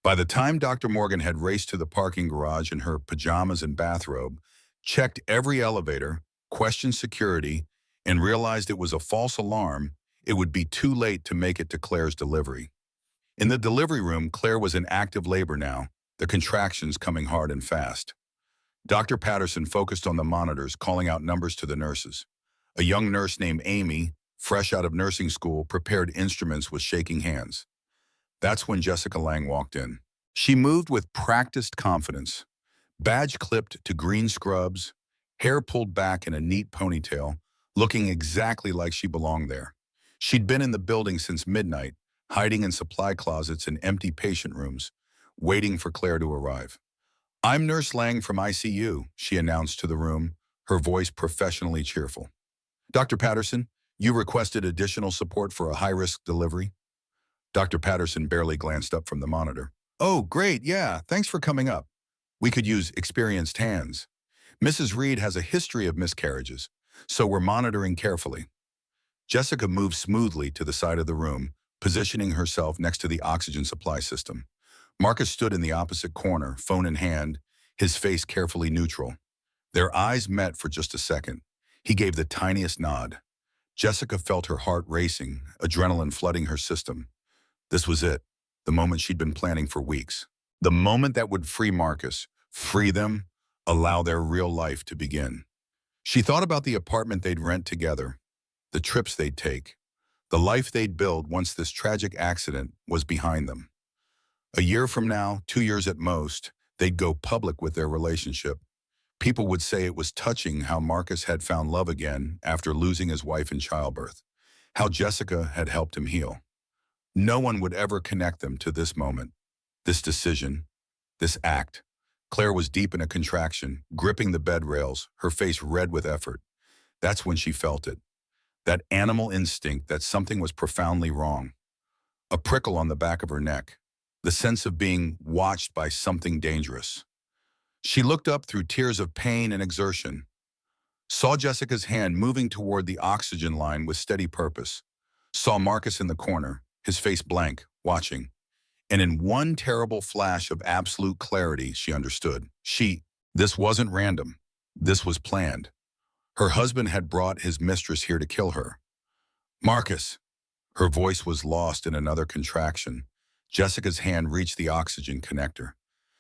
Speaker 1: By the time Dr. Morgan had raced to the parking garage in her pajamas and bathrobe, checked every elevator, questioned security, and realized it was a false alarm, it would be too late to make it to Claire's delivery. In the delivery room, Claire was in active labor now, the contractions coming hard and fast. Dr. Patterson focused on the monitors, calling out numbers to the nurses. A young nurse named Amy, fresh out of nursing school, prepared instruments with shaking hands. That's when Jessica Lang walked in. She moved with practiced confidence, badge clipped to green scrubs, hair pulled back in a neat ponytail, looking exactly like she belonged there. She'd been in the building since midnight, hiding in supply closets and empty patient rooms, waiting for Claire to arrive. "I'm Nurse Lang from ICU," she announced to the room, her voice professionally cheerful. "Dr. Patterson, you requested additional support for a high-risk delivery?" Dr. Patterson barely glanced up from the monitor. "Oh, great, yeah, thanks for coming up. We could use experienced hands. Mrs. Reed has a history of miscarriages, so we're monitoring carefully." Jessica moved smoothly to the side of the room, positioning herself next to the oxygen supply system. Marcus stood in the opposite corner, phone in hand, his face carefully neutral. Their eyes met for just a second. He gave the tiniest nod. Jessica felt her heart racing, adrenaline flooding her system. This was it, the moment she'd been planning for weeks. The moment that would free Marcus, free them, allow their real life to begin. She thought about the apartment they'd rent together, the trips they'd take, the life they'd build once this tragic accident was behind them. A year from now, 2 years at most, they'd go public with their relationship. People would say it was touching how Marcus had found love again after losing his wife in childbirth, how Jessica had helped him heal. No one would ever connect them to this moment, this decision, this act. Claire was deep in a contraction, gripping the bed rails, her face red with effort. That's when she felt it. That animal instinct that something was profoundly wrong. A prickle on the back of her neck. The sense of being watched by something dangerous. She looked up through tears of pain and exertion, saw Jessica's hand moving toward the oxygen line with steady purpose, saw Marcus in the corner, his face blank, watching. And in one terrible flash of absolute clarity, she understood. This wasn't random. This was planned. Her husband had brought his mistress here to kill her. "Marcus!" Her voice was lost in another contraction. Jessica's hand reached the oxygen connector.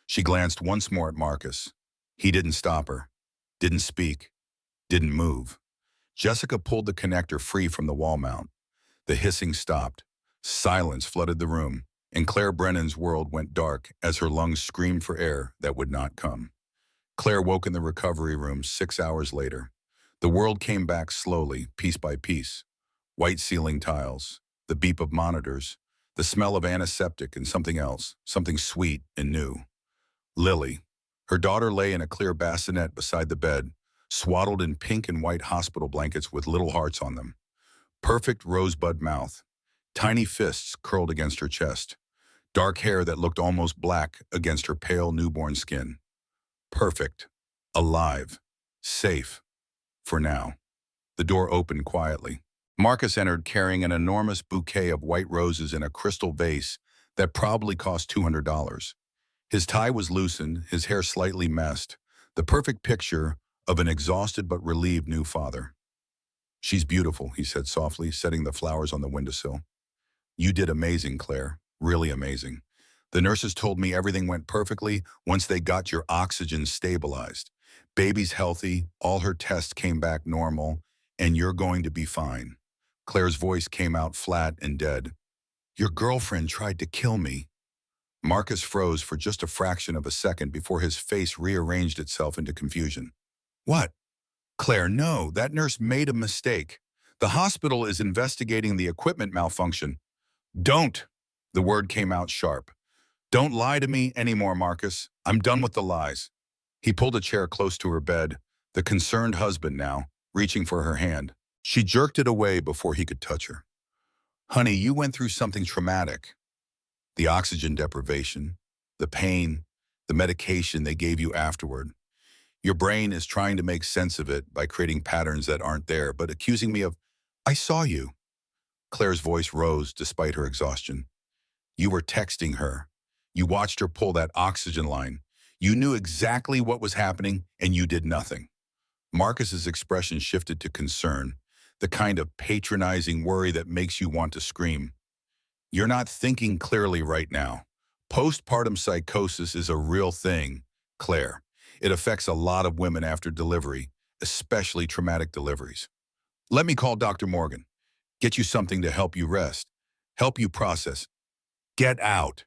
Speaker 1: She glanced once more at Marcus. He didn't stop her, didn't speak, didn't move. Jessica pulled the connector free from the wall mount. The hissing stopped. Silence flooded the room, and Claire Brennan's world went dark as her lungs screamed for air that would not come. Claire woke in the recovery room 6 hours later. The world came back slowly, piece by piece. White ceiling tiles, the beep of monitors, the smell of antiseptic and something else, something sweet and new. Lily. Her daughter lay in a clear bassinet beside the bed, swaddled in pink and white hospital blankets with little hearts on them. Perfect rosebud mouth. Tiny fists curled against her chest. Dark hair that looked almost black against her pale newborn skin. Perfect. Alive. Safe. For now. The door opened quietly. Marcus entered carrying an enormous bouquet of white roses in a crystal vase that probably cost $200. His tie was loosened, his hair slightly messed, the perfect picture of an exhausted but relieved new father. "She's beautiful," he said softly, setting the flowers on the windowsill. "You did amazing, Claire. Really amazing. The nurses told me everything went perfectly once they got your oxygen stabilized. Baby's healthy, all her tests came back normal, and you're going to be fine." Claire's voice came out flat and dead. "Your girlfriend tried to kill me." Marcus froze for just a fraction of a second before his face rearranged itself into confusion. "What?" "Claire, no, that nurse made a mistake. The hospital is investigating the equipment malfunction." "Don't!" The word came out sharp. "Don't lie to me anymore, Marcus. I'm done with the lies." He pulled a chair close to her bed, the concerned husband now, reaching for her hand. She jerked it away before he could touch her. "Honey, you went through something traumatic. The oxygen deprivation, the pain, the medication they gave you afterward. Your brain is trying to make sense of it by creating patterns that aren't there, but accusing me of, I saw you." Claire's voice rose despite her exhaustion. You were texting her. You watched her pull that oxygen line. You knew exactly what was happening, and you did nothing. Marcus's expression shifted to concern, the kind of patronizing worry that makes you want to scream. You're not thinking clearly right now. Postpartum psychosis is a real thing, Claire. It affects a lot of women after delivery, especially traumatic deliveries. Let me call Dr. Morgan. Get you something to help you rest, help you process. Get out.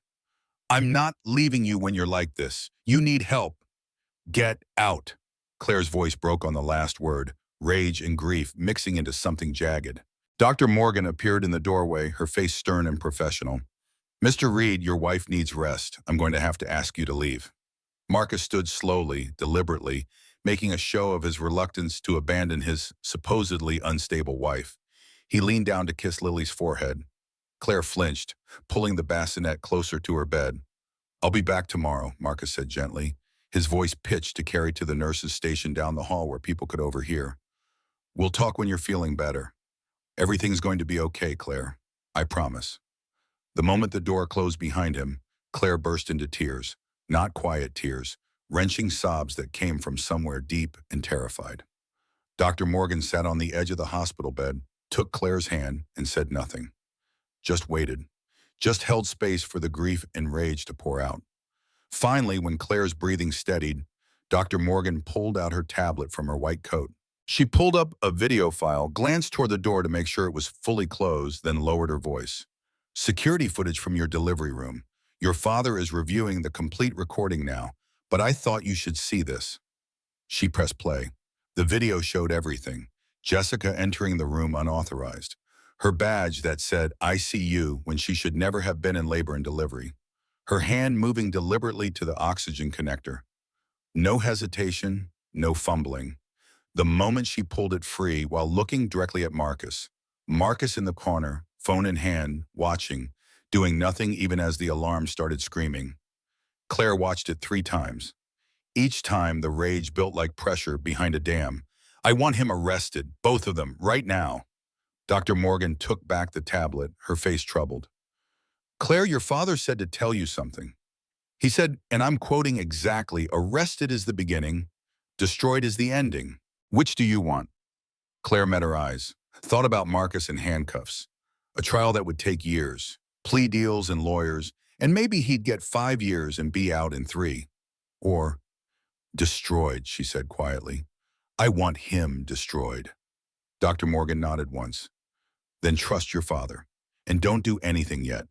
Speaker 1: I'm not leaving you when you're like this. You need help. Get out. Claire's voice broke on the last word, rage and grief mixing into something jagged. Dr. Morgan appeared in the doorway, her face stern and professional. Mr. Reed, your wife needs rest. I'm going to have to ask you to leave. Marcus stood slowly, deliberately, making a show of his reluctance to abandon his supposedly unstable wife. He leaned down to kiss Lily's forehead. Claire flinched, pulling the bassinet closer to her bed. I'll be back tomorrow, Marcus said gently, his voice pitched to carry to the nurses stationed down the hall where people could overhear. We'll talk when you're feeling better. Everything's going to be okay, Claire. I promise. The moment the door closed behind him, Claire burst into tears, not quiet tears, wrenching sobs that came from somewhere deep and terrified. Dr. Morgan sat on the edge of the hospital bed, took Claire's hand, and said nothing. Just waited. Just held space for the grief and rage to pour out. Finally, when Claire's breathing steadied, Dr. Morgan pulled out her tablet from her white coat. She pulled up a video file, glanced toward the door to make sure it was fully closed, then lowered her voice. Security footage from your delivery room. Your father is reviewing the complete recording now, but I thought you should see this. She pressed play. The video showed everything. Jessica entering the room unauthorized. Her badge that said ICU when she should never have been in labor and delivery. Her hand moving deliberately to the oxygen connector. No hesitation, no fumbling. The moment she pulled it free while looking directly at Marcus. Marcus in the corner, phone in hand, watching, doing nothing even as the alarm started screaming. Claire watched it 3 times. Each time the rage built like pressure behind a dam. I want him arrested, both of them, right now. Dr. Morgan took back the tablet, her face troubled. Claire, your father said to tell you something. He said, and I'm quoting exactly, arrested is the beginning, destroyed is the ending. Which do you want? Claire met her eyes, thought about Marcus in handcuffs. A trial that would take years, plea deals and lawyers, and maybe he'd get 5 years and be out in 3. Or, destroyed, she said quietly. I want him destroyed. Dr. Morgan nodded once. Then trust your father, and don't do anything yet.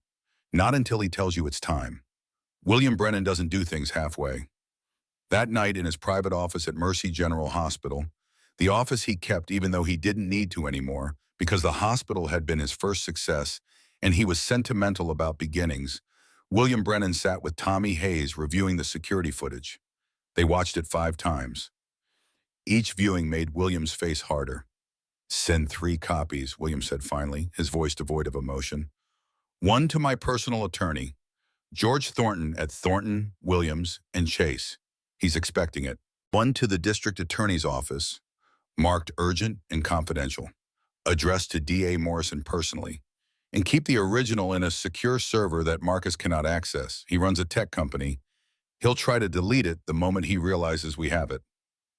Speaker 1: Not until he tells you it's time. William Brennan doesn't do things halfway. That night in his private office at Mercy General Hospital, the office he kept even though he didn't need to anymore because the hospital had been his first success and he was sentimental about beginnings, William Brennan sat with Tommy Hayes reviewing the security footage. They watched it 5 times. Each viewing made William's face harder. Send 3 copies, William said finally, his voice devoid of emotion. 1 to my personal attorney, George Thornton at Thornton, Williams, and Chase. He's expecting it. 1 to the district attorney's office, marked urgent and confidential, addressed to D.A. Morrison personally. And keep the original in a secure server that Marcus cannot access. He runs a tech company. He'll try to delete it the moment he realizes we have it.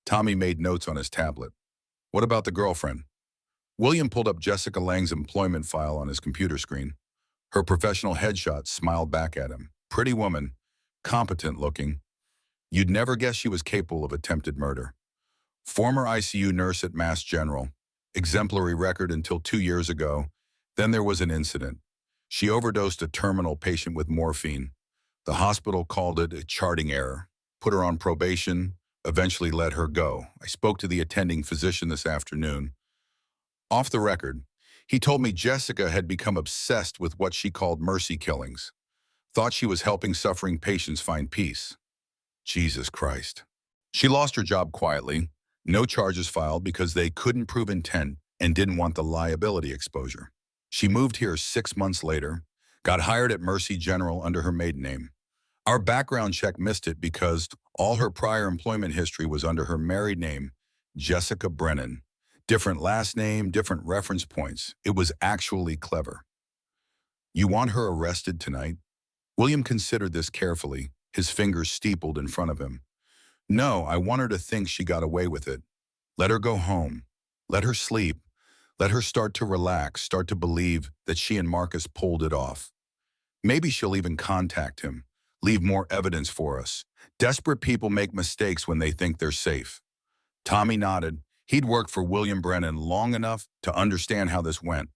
Speaker 1: Tommy made notes on his tablet. What about the girlfriend? William pulled up Jessica Lang's employment file on his computer screen. Her professional headshot smiled back at him. Pretty woman, competent looking. You'd never guess she was capable of attempted murder. Former ICU nurse at Mass General. Exemplary record until 2 years ago. Then there was an incident. She overdosed a terminal patient with morphine. The hospital called it a charting error, put her on probation, eventually let her go. I spoke to the attending physician this afternoon. Off the record, he told me Jessica had become obsessed with what she called mercy killings. Thought she was helping suffering patients find peace. Jesus Christ. She lost her job quietly. No charges filed because they couldn't prove intent and didn't want the liability exposure. She moved here 6 months later, got hired at Mercy General under her maiden name. Our background check missed it because all her prior employment history was under her married name, Jessica Brennan. Different last name, different reference points. It was actually clever. You want her arrested tonight? William considered this carefully, his fingers steepled in front of him. No, I want her to think she got away with it. Let her go home. Let her sleep. Let her start to relax, start to believe that she and Marcus pulled it off. Maybe she'll even contact him, leave more evidence for us. Desperate people make mistakes when they think they're safe. Tommy nodded. He'd worked for William Brennan long enough to understand how this went.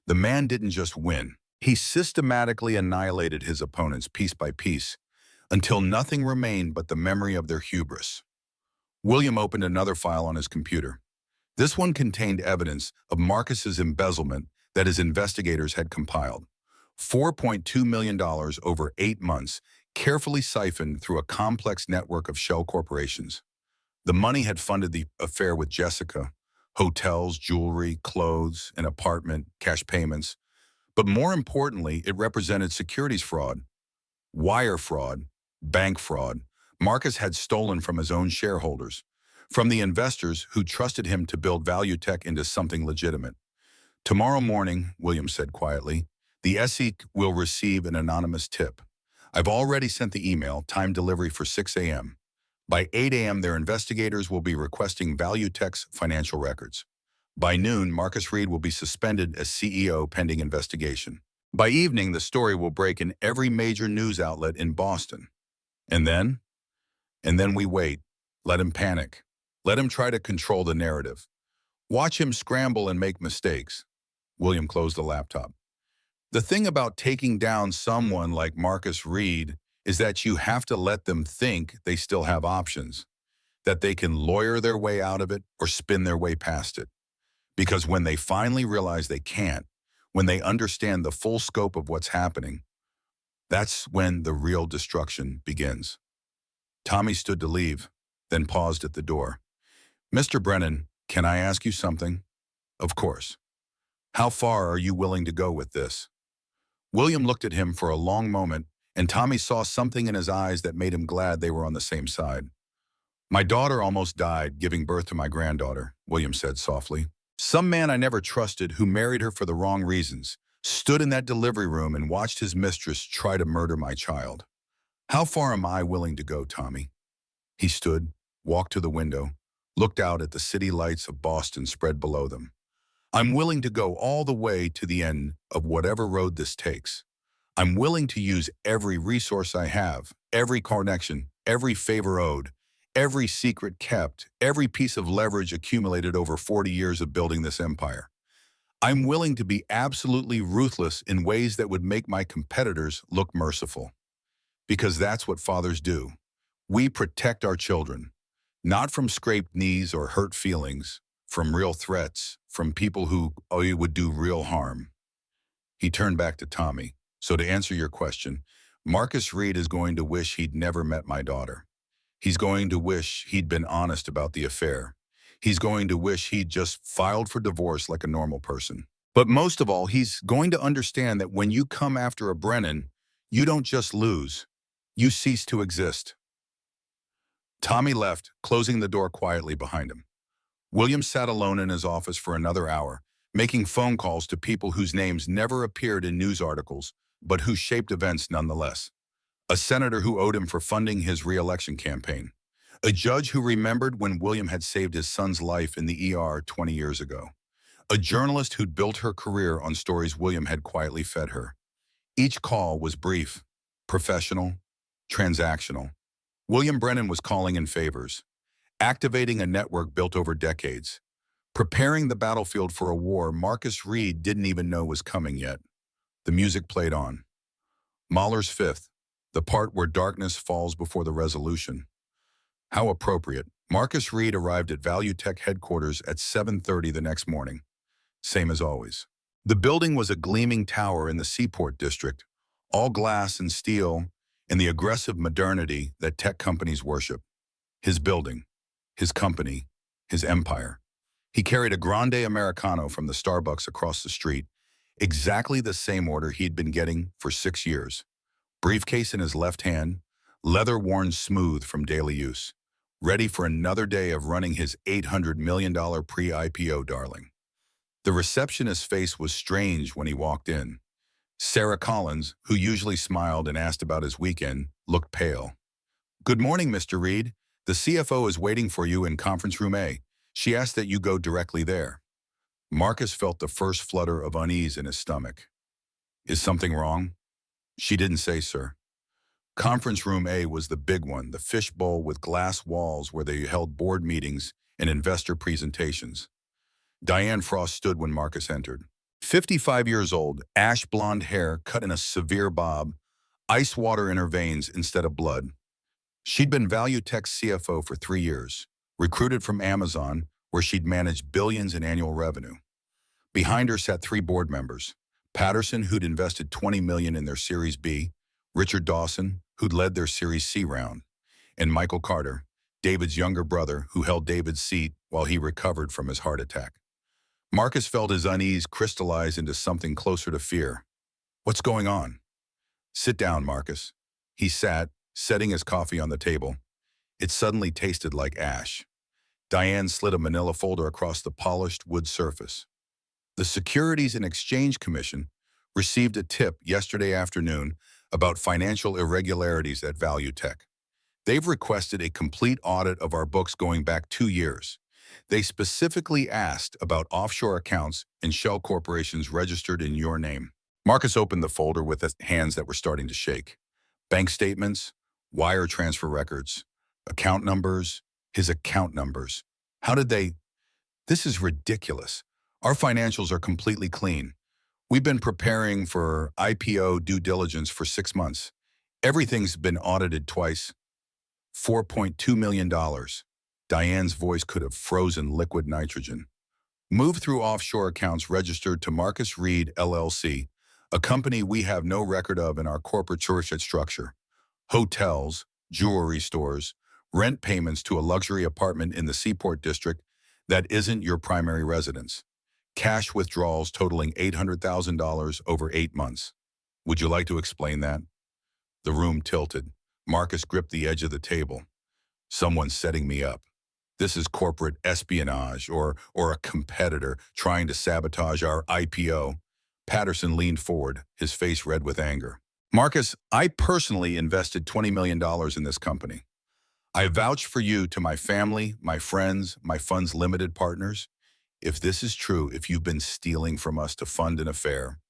Speaker 1: The man didn't just win. He systematically annihilated his opponents piece by piece, until nothing remained but the memory of their hubris. William opened another file on his computer. This one contained evidence of Marcus's embezzlement that his investigators had compiled. $4.2 million over 8 months, carefully siphoned through a complex network of shell corporations. The money had funded the affair with Jessica, hotels, jewelry, clothes, an apartment, cash payments. But more importantly, it represented securities fraud, wire fraud, bank fraud. Marcus had stolen from his own shareholders, from the investors who trusted him to build Value Tech into something legitimate. Tomorrow morning, William said quietly, the SE will receive an anonymous tip. I've already sent the email, time delivery for 6 a.m. By 8 a.m., their investigators will be requesting Value Tech's financial records. By noon, Marcus Reed will be suspended as CEO pending investigation. By evening, the story will break in every major news outlet in Boston. And then? And then we wait. Let him panic. Let him try to control the narrative. Watch him scramble and make mistakes. William closed the laptop. The thing about taking down someone like Marcus Reed is that you have to let them think they still have options, that they can lawyer their way out of it or spin their way past it. Because when they finally realize they can't, when they understand the full scope of what's happening, that's when the real destruction begins. Tommy stood to leave, then paused at the door. Mr. Brennan, can I ask you something? Of course. How far are you willing to go with this? William looked at him for a long moment, and Tommy saw something in his eyes that made him glad they were on the same side. My daughter almost died giving birth to my granddaughter, William said softly. Some man I never trusted who married her for the wrong reasons stood in that delivery room and watched his mistress try to murder my child. How far am I willing to go, Tommy? He stood, walked to the window, looked out at the city lights of Boston spread below them. I'm willing to go all the way to the end of whatever road this takes. I'm willing to use every resource I have, every connection, every favor owed, every secret kept, every piece of leverage accumulated over 40 years of building this empire. I'm willing to be absolutely ruthless in ways that would make my competitors look merciful. Because that's what fathers do. We protect our children, not from scraped knees or hurt feelings, from real threats, from people who would do real harm. He turned back to Tommy. So to answer your question, Marcus Reed is going to wish he'd never met my daughter. He's going to wish he'd been honest about the affair. He's going to wish he'd just filed for divorce like a normal person. But most of all, he's going to understand that when you come after a Brennan, you don't just lose, you cease to exist. Tommy left, closing the door quietly behind him. William sat alone in his office for another hour, making phone calls to people whose names never appeared in news articles, but who shaped events nonetheless. A senator who owed him for funding his re-election campaign. A judge who remembered when William had saved his son's life in the ER 20 years ago. A journalist who'd built her career on stories William had quietly fed her. Each call was brief, professional, transactional. William Brennan was calling in favors, activating a network built over decades, preparing the battlefield for a war Marcus Reed didn't even know was coming yet. The music played on. Mahler's Fifth, the part where darkness falls before the resolution. How appropriate. Marcus Reed arrived at Value Tech headquarters at 7:30 the next morning. Same as always. The building was a gleaming tower in the Seaport district, all glass and steel, and the aggressive modernity that tech companies worship. His building, his company, his empire. He carried a Grande Americano from the Starbucks across the street, exactly the same order he'd been getting for 6 years. Briefcase in his left hand, leather worn smooth from daily use. ready for another day of running his $800 million pre-IPO darling. The receptionist's face was strange when he walked in. Sarah Collins, who usually smiled and asked about his weekend, looked pale. "Good morning, Mr. Reed. The CFO is waiting for you in conference room A. She asked that you go directly there." Marcus felt the first flutter of unease in his stomach. "Is something wrong?" "She didn't say, sir." Conference room A was the big one, the fishbowl with glass walls where they held board meetings and investor presentations. Diane Frost stood when Marcus entered. 55 years old, ash blonde hair cut in a severe bob, ice water in her veins instead of blood. She'd been ValueTech's CFO for 3 years, recruited from Amazon, where she'd managed billions in annual revenue. Behind her sat 3 board members: Patterson, who'd invested $20 million in their Series B, Richard Dawson, who'd led their Series C round, and Michael Carter, David's younger brother, who held David's seat while he recovered from his heart attack. Marcus felt his unease crystallize into something closer to fear. "What's going on?" "Sit down, Marcus." He sat, setting his coffee on the table. It suddenly tasted like ash. Diane slid a manila folder across the polished wood surface. "The Securities and Exchange Commission received a tip yesterday afternoon about financial irregularities at ValueTech. They've requested a complete audit of our books going back 2 years. They specifically asked about offshore accounts and shell corporations registered in your name." Marcus opened the folder with his hands that were starting to shake. Bank statements, wire transfer records, account numbers, his account numbers. How did they? "This is ridiculous. Our financials are completely clean. We've been preparing for IPO due diligence for 6 months. Everything's been audited twice." $4.2 million. Diane's voice could have frozen liquid nitrogen. "Move through offshore accounts registered to Marcus Reed, LLC, a company we have no record of in our corporate jurisdiction structure. Hotels, jewelry stores, rent payments to a luxury apartment in the Seaport District that isn't your primary residence. Cash withdrawals totaling $800,000 over 8 months. Would you like to explain that?" The room tilted. Marcus gripped the edge of the table. "Someone's setting me up. This is corporate espionage or a competitor trying to sabotage our IPO." Patterson leaned forward, his face red with anger. "Marcus, I personally invested $20 million in this company. I vouch for you to my family, my friends, my fund's limited partners. If this is true, if you've been stealing from us to fund an affair,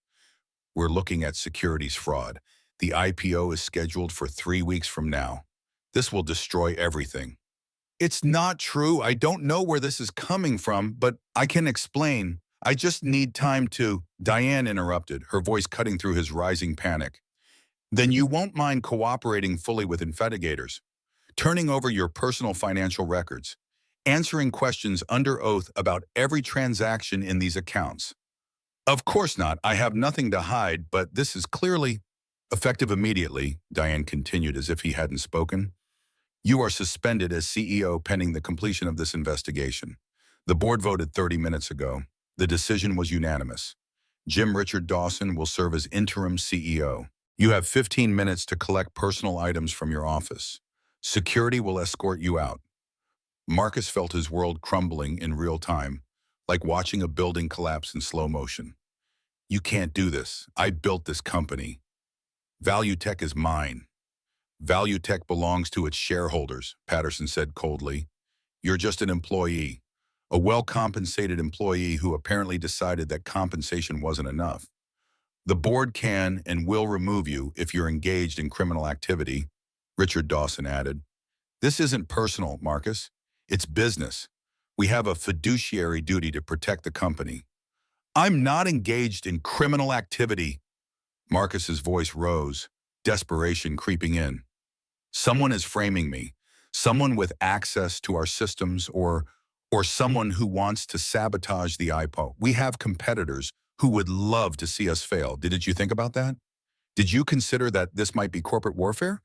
Speaker 1: we're looking at securities fraud. The IPO is scheduled for 3 weeks from now. This will destroy everything." "It's not true. I don't know where this is coming from, but I can explain. I just need time to—" Diane interrupted, her voice cutting through his rising panic. "Then you won't mind cooperating fully with investigators, turning over your personal financial records, answering questions under oath about every transaction in these accounts." "Of course not. I have nothing to hide, but this is clearly—" "Effective immediately," Diane continued as if he hadn't spoken. "You are suspended as CEO pending the completion of this investigation. The board voted 30 minutes ago. The decision was unanimous. Jim Richard Dawson will serve as interim CEO. You have 15 minutes to collect personal items from your office. Security will escort you out." Marcus felt his world crumbling in real time, like watching a building collapse in slow motion. "You can't do this. I built this company. ValueTech is mine." "ValueTech belongs to its shareholders," Patterson said coldly. "You're just an employee, a well-compensated employee who apparently decided that compensation wasn't enough. The board can and will remove you if you're engaged in criminal activity," Richard Dawson added. "This isn't personal, Marcus. It's business. We have a fiduciary duty to protect the company." "I'm not engaged in criminal activity." Marcus's voice rose, desperation creeping in. "Someone is framing me. Someone with access to our systems or someone who wants to sabotage the IPO. We have competitors who would love to see us fail. Didn't you think about that? Did you consider that this might be corporate warfare?"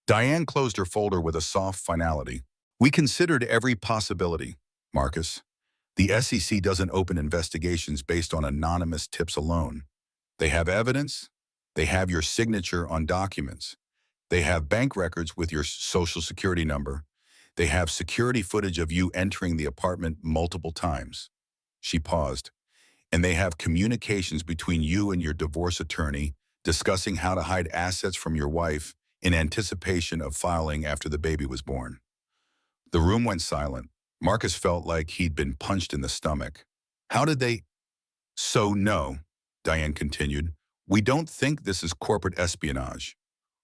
Speaker 1: Diane closed her folder with a soft finality. "We considered every possibility, Marcus. The SEC doesn't open investigations based on anonymous tips alone. They have evidence. They have your signature on documents. They have bank records with your social security number. They have security footage of you entering the apartment multiple times. She paused. And they have communications between you and your divorce attorney discussing how to hide assets from your wife in anticipation of filing after the baby was born. The room went silent. Marcus felt like he'd been punched in the stomach. How did they? So no, Diane continued, we don't think this is corporate espionage.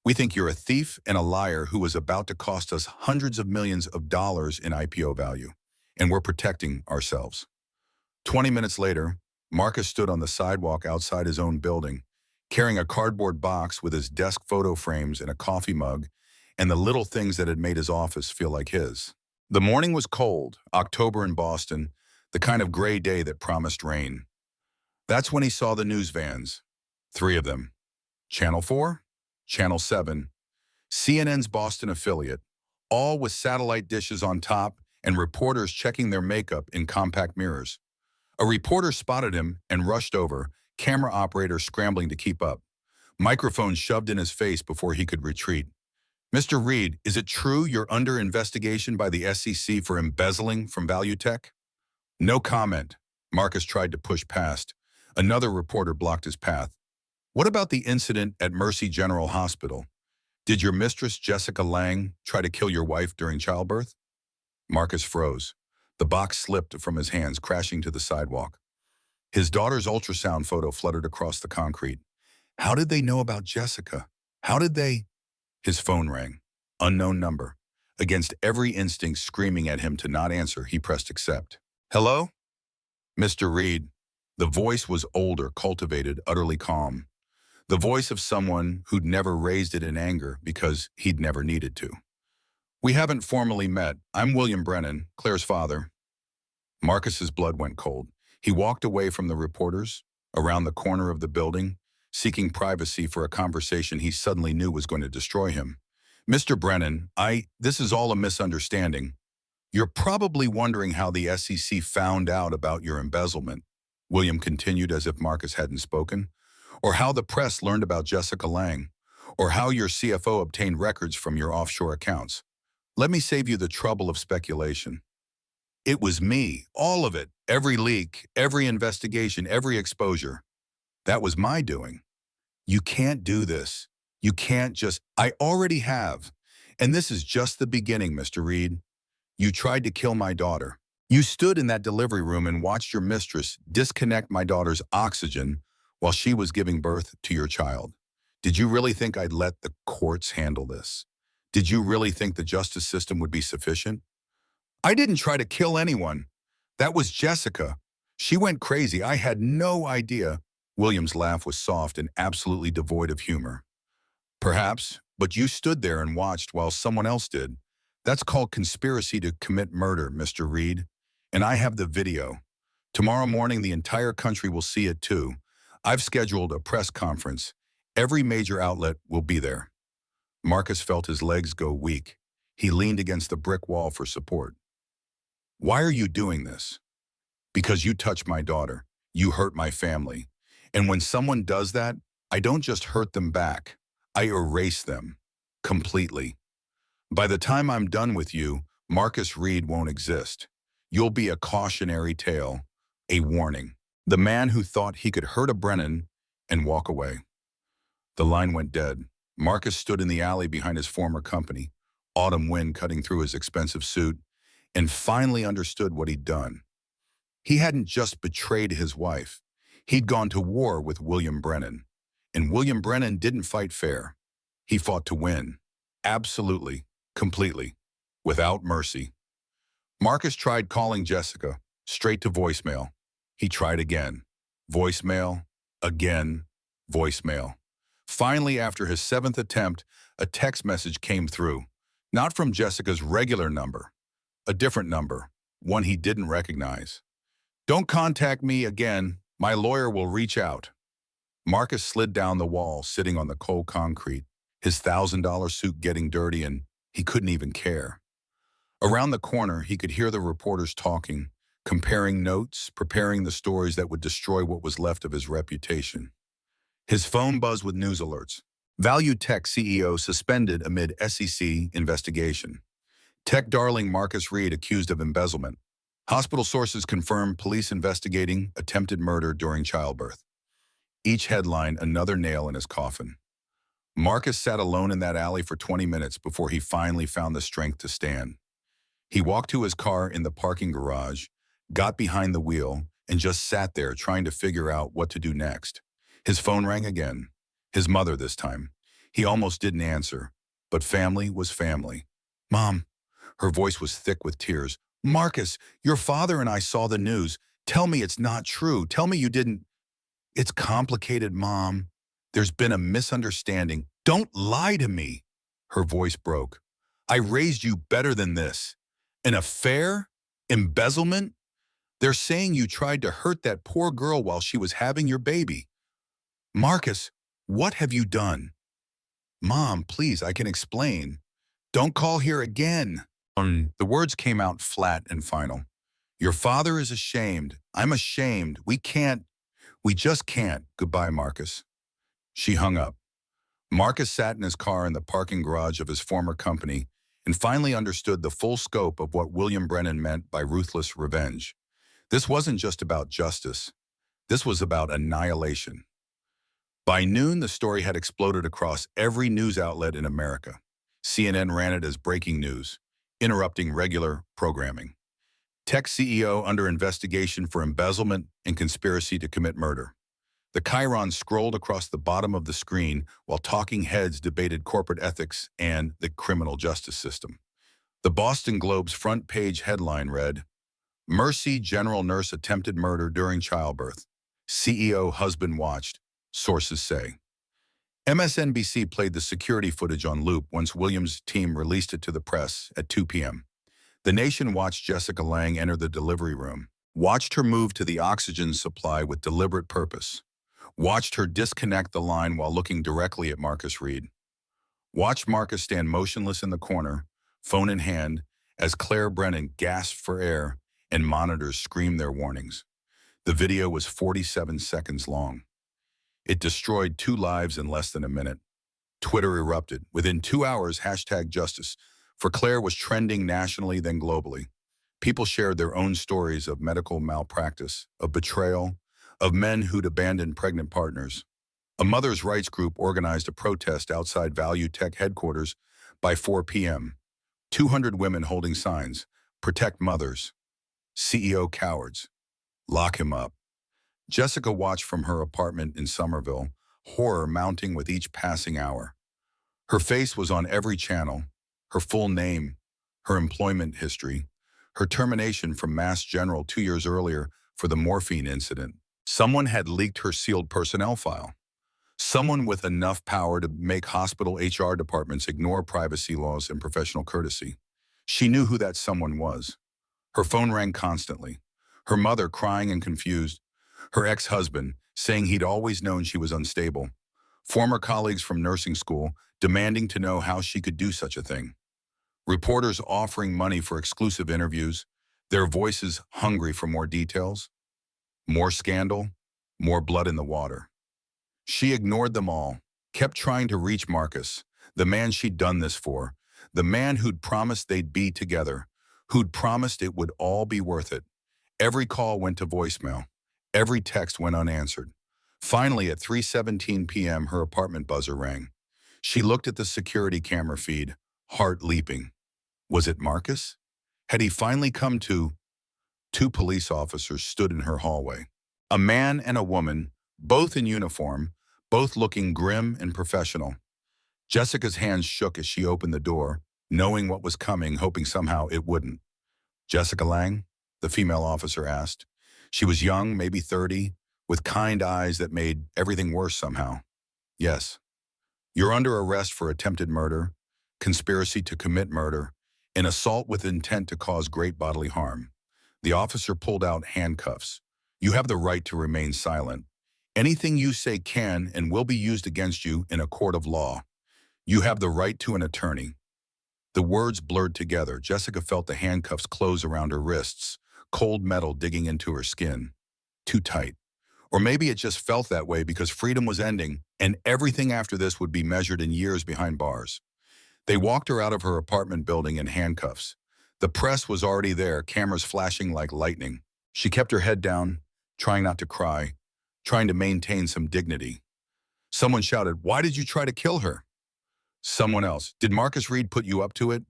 Speaker 1: We think you're a thief and a liar who was about to cost us hundreds of millions of dollars in IPO value, and we're protecting ourselves. 20 minutes later, Marcus stood on the sidewalk outside his own building, carrying a cardboard box with his desk photo frames and a coffee mug, and the little things that had made his office feel like his. The morning was cold, October in Boston, the kind of gray day that promised rain. That's when he saw the news vans. 3 of them. Channel 4, Channel 7, CNN's Boston affiliate, all with satellite dishes on top and reporters checking their makeup in compact mirrors. A reporter spotted him and rushed over, camera operator scrambling to keep up. Microphone shoved in his face before he could retreat. Mr. Reed, is it true you're under investigation by the SEC for embezzling from Value Tech? No comment. Marcus tried to push past. Another reporter blocked his path. What about the incident at Mercy General Hospital? Did your mistress, Jessica Lang, try to kill your wife during childbirth? Marcus froze. The box slipped from his hands, crashing to the sidewalk. His daughter's ultrasound photo fluttered across the concrete. How did they know about Jessica? How did they? His phone rang. Unknown number. Against every instinct screaming at him to not answer, he pressed accept. Hello? Mr. Reed. The voice was older, cultivated, utterly calm. The voice of someone who'd never raised it in anger because he'd never needed to. We haven't formally met. I'm William Brennan, Claire's father. Marcus's blood went cold. He walked away from the reporters, around the corner of the building, seeking privacy for a conversation he suddenly knew was going to destroy him. Mr. Brennan, this is all a misunderstanding. You're probably wondering how the SEC found out about your embezzlement, William continued as if Marcus hadn't spoken, or how the press learned about Jessica Lang, or how your CFO obtained records from your offshore accounts. Let me save you the trouble of speculation. It was me, all of it, every leak, every investigation, every exposure. That was my doing. You can't do this. You can't just, I already have. And this is just the beginning, Mr. Reed. You tried to kill my daughter. You stood in that delivery room and watched your mistress disconnect my daughter's oxygen while she was giving birth to your child. Did you really think I'd let the courts handle this? Did you really think the justice system would be sufficient? I didn't try to kill anyone. That was Jessica. She went crazy. I had no idea. William's laugh was soft and absolutely devoid of humor. Perhaps, but you stood there and watched while someone else did. That's called conspiracy to commit murder, Mr. Reed. And I have the video. Tomorrow morning, the entire country will see it too. I've scheduled a press conference. Every major outlet will be there. Marcus felt his legs go weak. He leaned against the brick wall for support. Why are you doing this? Because you touched my daughter. You hurt my family. And when someone does that, I don't just hurt them back. I erase them. Completely. By the time I'm done with you, Marcus Reed won't exist. You'll be a cautionary tale, a warning. The man who thought he could hurt a Brennan and walk away. The line went dead. Marcus stood in the alley behind his former company, autumn wind cutting through his expensive suit, and finally understood what he'd done. He hadn't just betrayed his wife. He'd gone to war with William Brennan. And William Brennan didn't fight fair. He fought to win. Absolutely, completely, without mercy. Marcus tried calling Jessica, straight to voicemail. He tried again. Voicemail, again, voicemail. Finally, after his 7th attempt, a text message came through. Not from Jessica's regular number. A different number, one he didn't recognize. Don't contact me again. My lawyer will reach out. Marcus slid down the wall, sitting on the cold concrete, his $1,000 suit getting dirty, and he couldn't even care. Around the corner, he could hear the reporters talking, comparing notes, preparing the stories that would destroy what was left of his reputation. His phone buzzed with news alerts. Value Tech CEO suspended amid SEC investigation. Tech darling Marcus Reed accused of embezzlement. Hospital sources confirm police investigating attempted murder during childbirth. Each headline another nail in his coffin. Marcus sat alone in that alley for 20 minutes before he finally found the strength to stand. He walked to his car in the parking garage, got behind the wheel, and just sat there trying to figure out what to do next. His phone rang again. His mother this time. He almost didn't answer, but family was family. Mom. Her voice was thick with tears. Marcus, your father and I saw the news. Tell me it's not true. Tell me you didn't. It's complicated, Mom. There's been a misunderstanding. Don't lie to me. Her voice broke. I raised you better than this. An affair? Embezzlement? They're saying you tried to hurt that poor girl while she was having your baby. Marcus, what have you done? Mom, please, I can explain. Don't call here again. The words came out flat and final. Your father is ashamed. I'm ashamed. We just can't. Goodbye, Marcus. She hung up. Marcus sat in his car in the parking garage of his former company and finally understood the full scope of what William Brennan meant by ruthless revenge. This wasn't just about justice. This was about annihilation. By noon, the story had exploded across every news outlet in America. CNN ran it as breaking news, interrupting regular programming. Tech CEO under investigation for embezzlement and conspiracy to commit murder. The chyron scrolled across the bottom of the screen while talking heads debated corporate ethics and the criminal justice system. The Boston Globe's front page headline read, Mercy General Nurse Attempted Murder During Childbirth. CEO Husband Watched, sources say. MSNBC played the security footage on loop once Williams' team released it to the press at 2 p.m. The nation watched Jessica Lange enter the delivery room, watched her move to the oxygen supply with deliberate purpose, watched her disconnect the line while looking directly at Marcus Reed, watched Marcus stand motionless in the corner, phone in hand, as Claire Brennan gasped for air and monitors screamed their warnings. The video was 47 seconds long. It destroyed 2 lives in less than a minute. Twitter erupted. Within 2 hours, #justice for Claire was trending nationally then globally. People shared their own stories of medical malpractice, of betrayal, of men who'd abandoned pregnant partners. A mother's rights group organized a protest outside Value Tech headquarters by 4 p.m. 200 women holding signs, Protect Mothers, CEO Cowards, Lock him up. Jessica watched from her apartment in Somerville, horror mounting with each passing hour. Her face was on every channel, her full name, her employment history, her termination from Mass General 2 years earlier for the morphine incident. Someone had leaked her sealed personnel file. Someone with enough power to make hospital HR departments ignore privacy laws and professional courtesy. She knew who that someone was. Her phone rang constantly. Her mother crying and confused. Her ex-husband saying he'd always known she was unstable. Former colleagues from nursing school demanding to know how she could do such a thing. Reporters offering money for exclusive interviews, their voices hungry for more details. More scandal, more blood in the water. She ignored them all, kept trying to reach Marcus, the man she'd done this for, the man who'd promised they'd be together, who'd promised it would all be worth it. Every call went to voicemail. Every text went unanswered. Finally, at 3:17 p.m., her apartment buzzer rang. She looked at the security camera feed, heart leaping. Was it Marcus? Had he finally come to? 2 police officers stood in her hallway. A man and a woman, both in uniform, both looking grim and professional. Jessica's hands shook as she opened the door, knowing what was coming, hoping somehow it wouldn't. Jessica Lange? The female officer asked. She was young, maybe 30, with kind eyes that made everything worse somehow. Yes. You're under arrest for attempted murder, conspiracy to commit murder, and assault with intent to cause great bodily harm. The officer pulled out handcuffs. You have the right to remain silent. Anything you say can and will be used against you in a court of law. You have the right to an attorney. The words blurred together. Jessica felt the handcuffs close around her wrists, cold metal digging into her skin. Too tight. Or maybe it just felt that way because freedom was ending and everything after this would be measured in years behind bars. They walked her out of her apartment building in handcuffs. The press was already there, cameras flashing like lightning. She kept her head down, trying not to cry, trying to maintain some dignity. Someone shouted, "Why did you try to kill her?" Someone else, "Did Marcus Reed put you up to it?"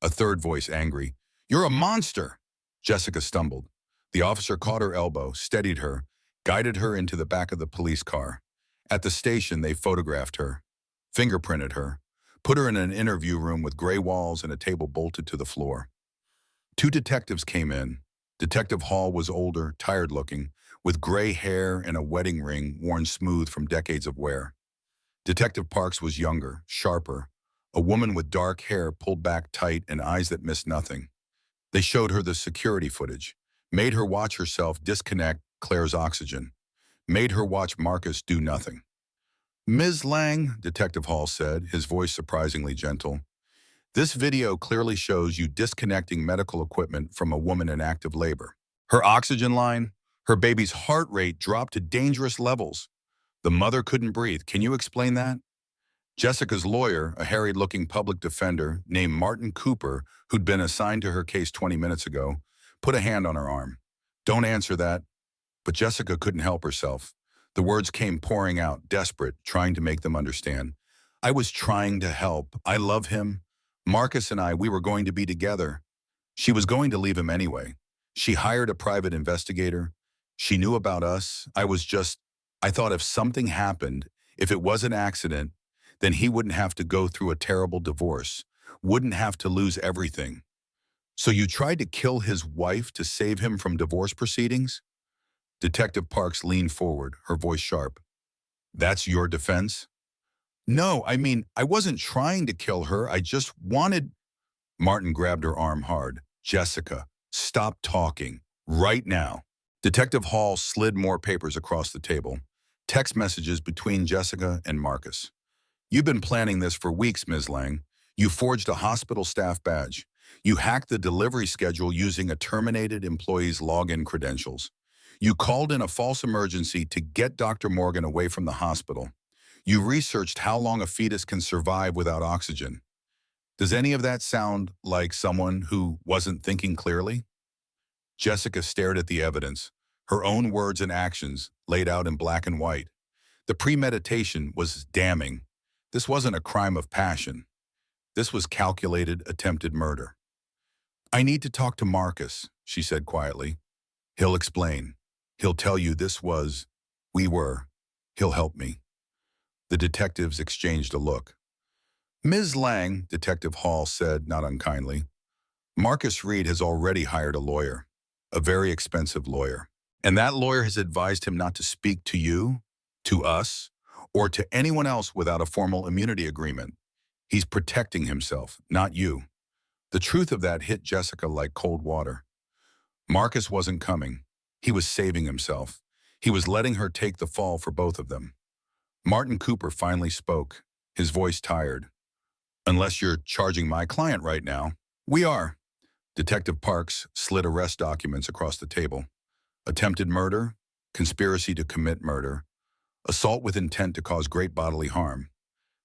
Speaker 1: A third voice, angry, "You're a monster!" Jessica stumbled. The officer caught her elbow, steadied her, guided her into the back of the police car. At the station, they photographed her, fingerprinted her, put her in an interview room with gray walls and a table bolted to the floor. Two detectives came in. Detective Hall was older, tired-looking, with gray hair and a wedding ring worn smooth from decades of wear. Detective Parks was younger, sharper, a woman with dark hair pulled back tight and eyes that missed nothing. They showed her the security footage, made her watch herself disconnect Claire's oxygen, made her watch Marcus do nothing. "Ms. Lang," Detective Hall said, his voice surprisingly gentle, "this video clearly shows you disconnecting medical equipment from a woman in active labor. Her oxygen line, her baby's heart rate dropped to dangerous levels. The mother couldn't breathe. Can you explain that?" Jessica's lawyer, a harried-looking public defender named Martin Cooper, who'd been assigned to her case 20 minutes ago, put a hand on her arm. "Don't answer that." But Jessica couldn't help herself. The words came pouring out, desperate, trying to make them understand. "I was trying to help. I love him. Marcus and I, we were going to be together." She was going to leave him anyway. She hired a private investigator. She knew about us. I thought if something happened, if it was an accident, then he wouldn't have to go through a terrible divorce, wouldn't have to lose everything. "So you tried to kill his wife to save him from divorce proceedings?" Detective Parks leaned forward, her voice sharp. "That's your defense?" "No, I wasn't trying to kill her. I just wanted—" Martin grabbed her arm hard. "Jessica, stop talking. Right now." Detective Hall slid more papers across the table. Text messages between Jessica and Marcus. "You've been planning this for weeks, Ms. Lang. You forged a hospital staff badge. You hacked the delivery schedule using a terminated employee's login credentials. You called in a false emergency to get Dr. Morgan away from the hospital. You researched how long a fetus can survive without oxygen. Does any of that sound like someone who wasn't thinking clearly?" Jessica stared at the evidence, her own words and actions laid out in black and white. The premeditation was damning. This wasn't a crime of passion. This was calculated, attempted murder. "I need to talk to Marcus," she said quietly. "He'll explain. He'll tell you he'll help me." The detectives exchanged a look. "Ms. Lang," Detective Hall said, not unkindly, "Marcus Reed has already hired a lawyer, a very expensive lawyer. And that lawyer has advised him not to speak to you, to us, or to anyone else without a formal immunity agreement. He's protecting himself, not you." The truth of that hit Jessica like cold water. Marcus wasn't coming. He was saving himself. He was letting her take the fall for both of them. Martin Cooper finally spoke, his voice tired. "Unless you're charging my client right now." "We are." Detective Parks slid arrest documents across the table. "Attempted murder, conspiracy to commit murder, assault with intent to cause great bodily harm.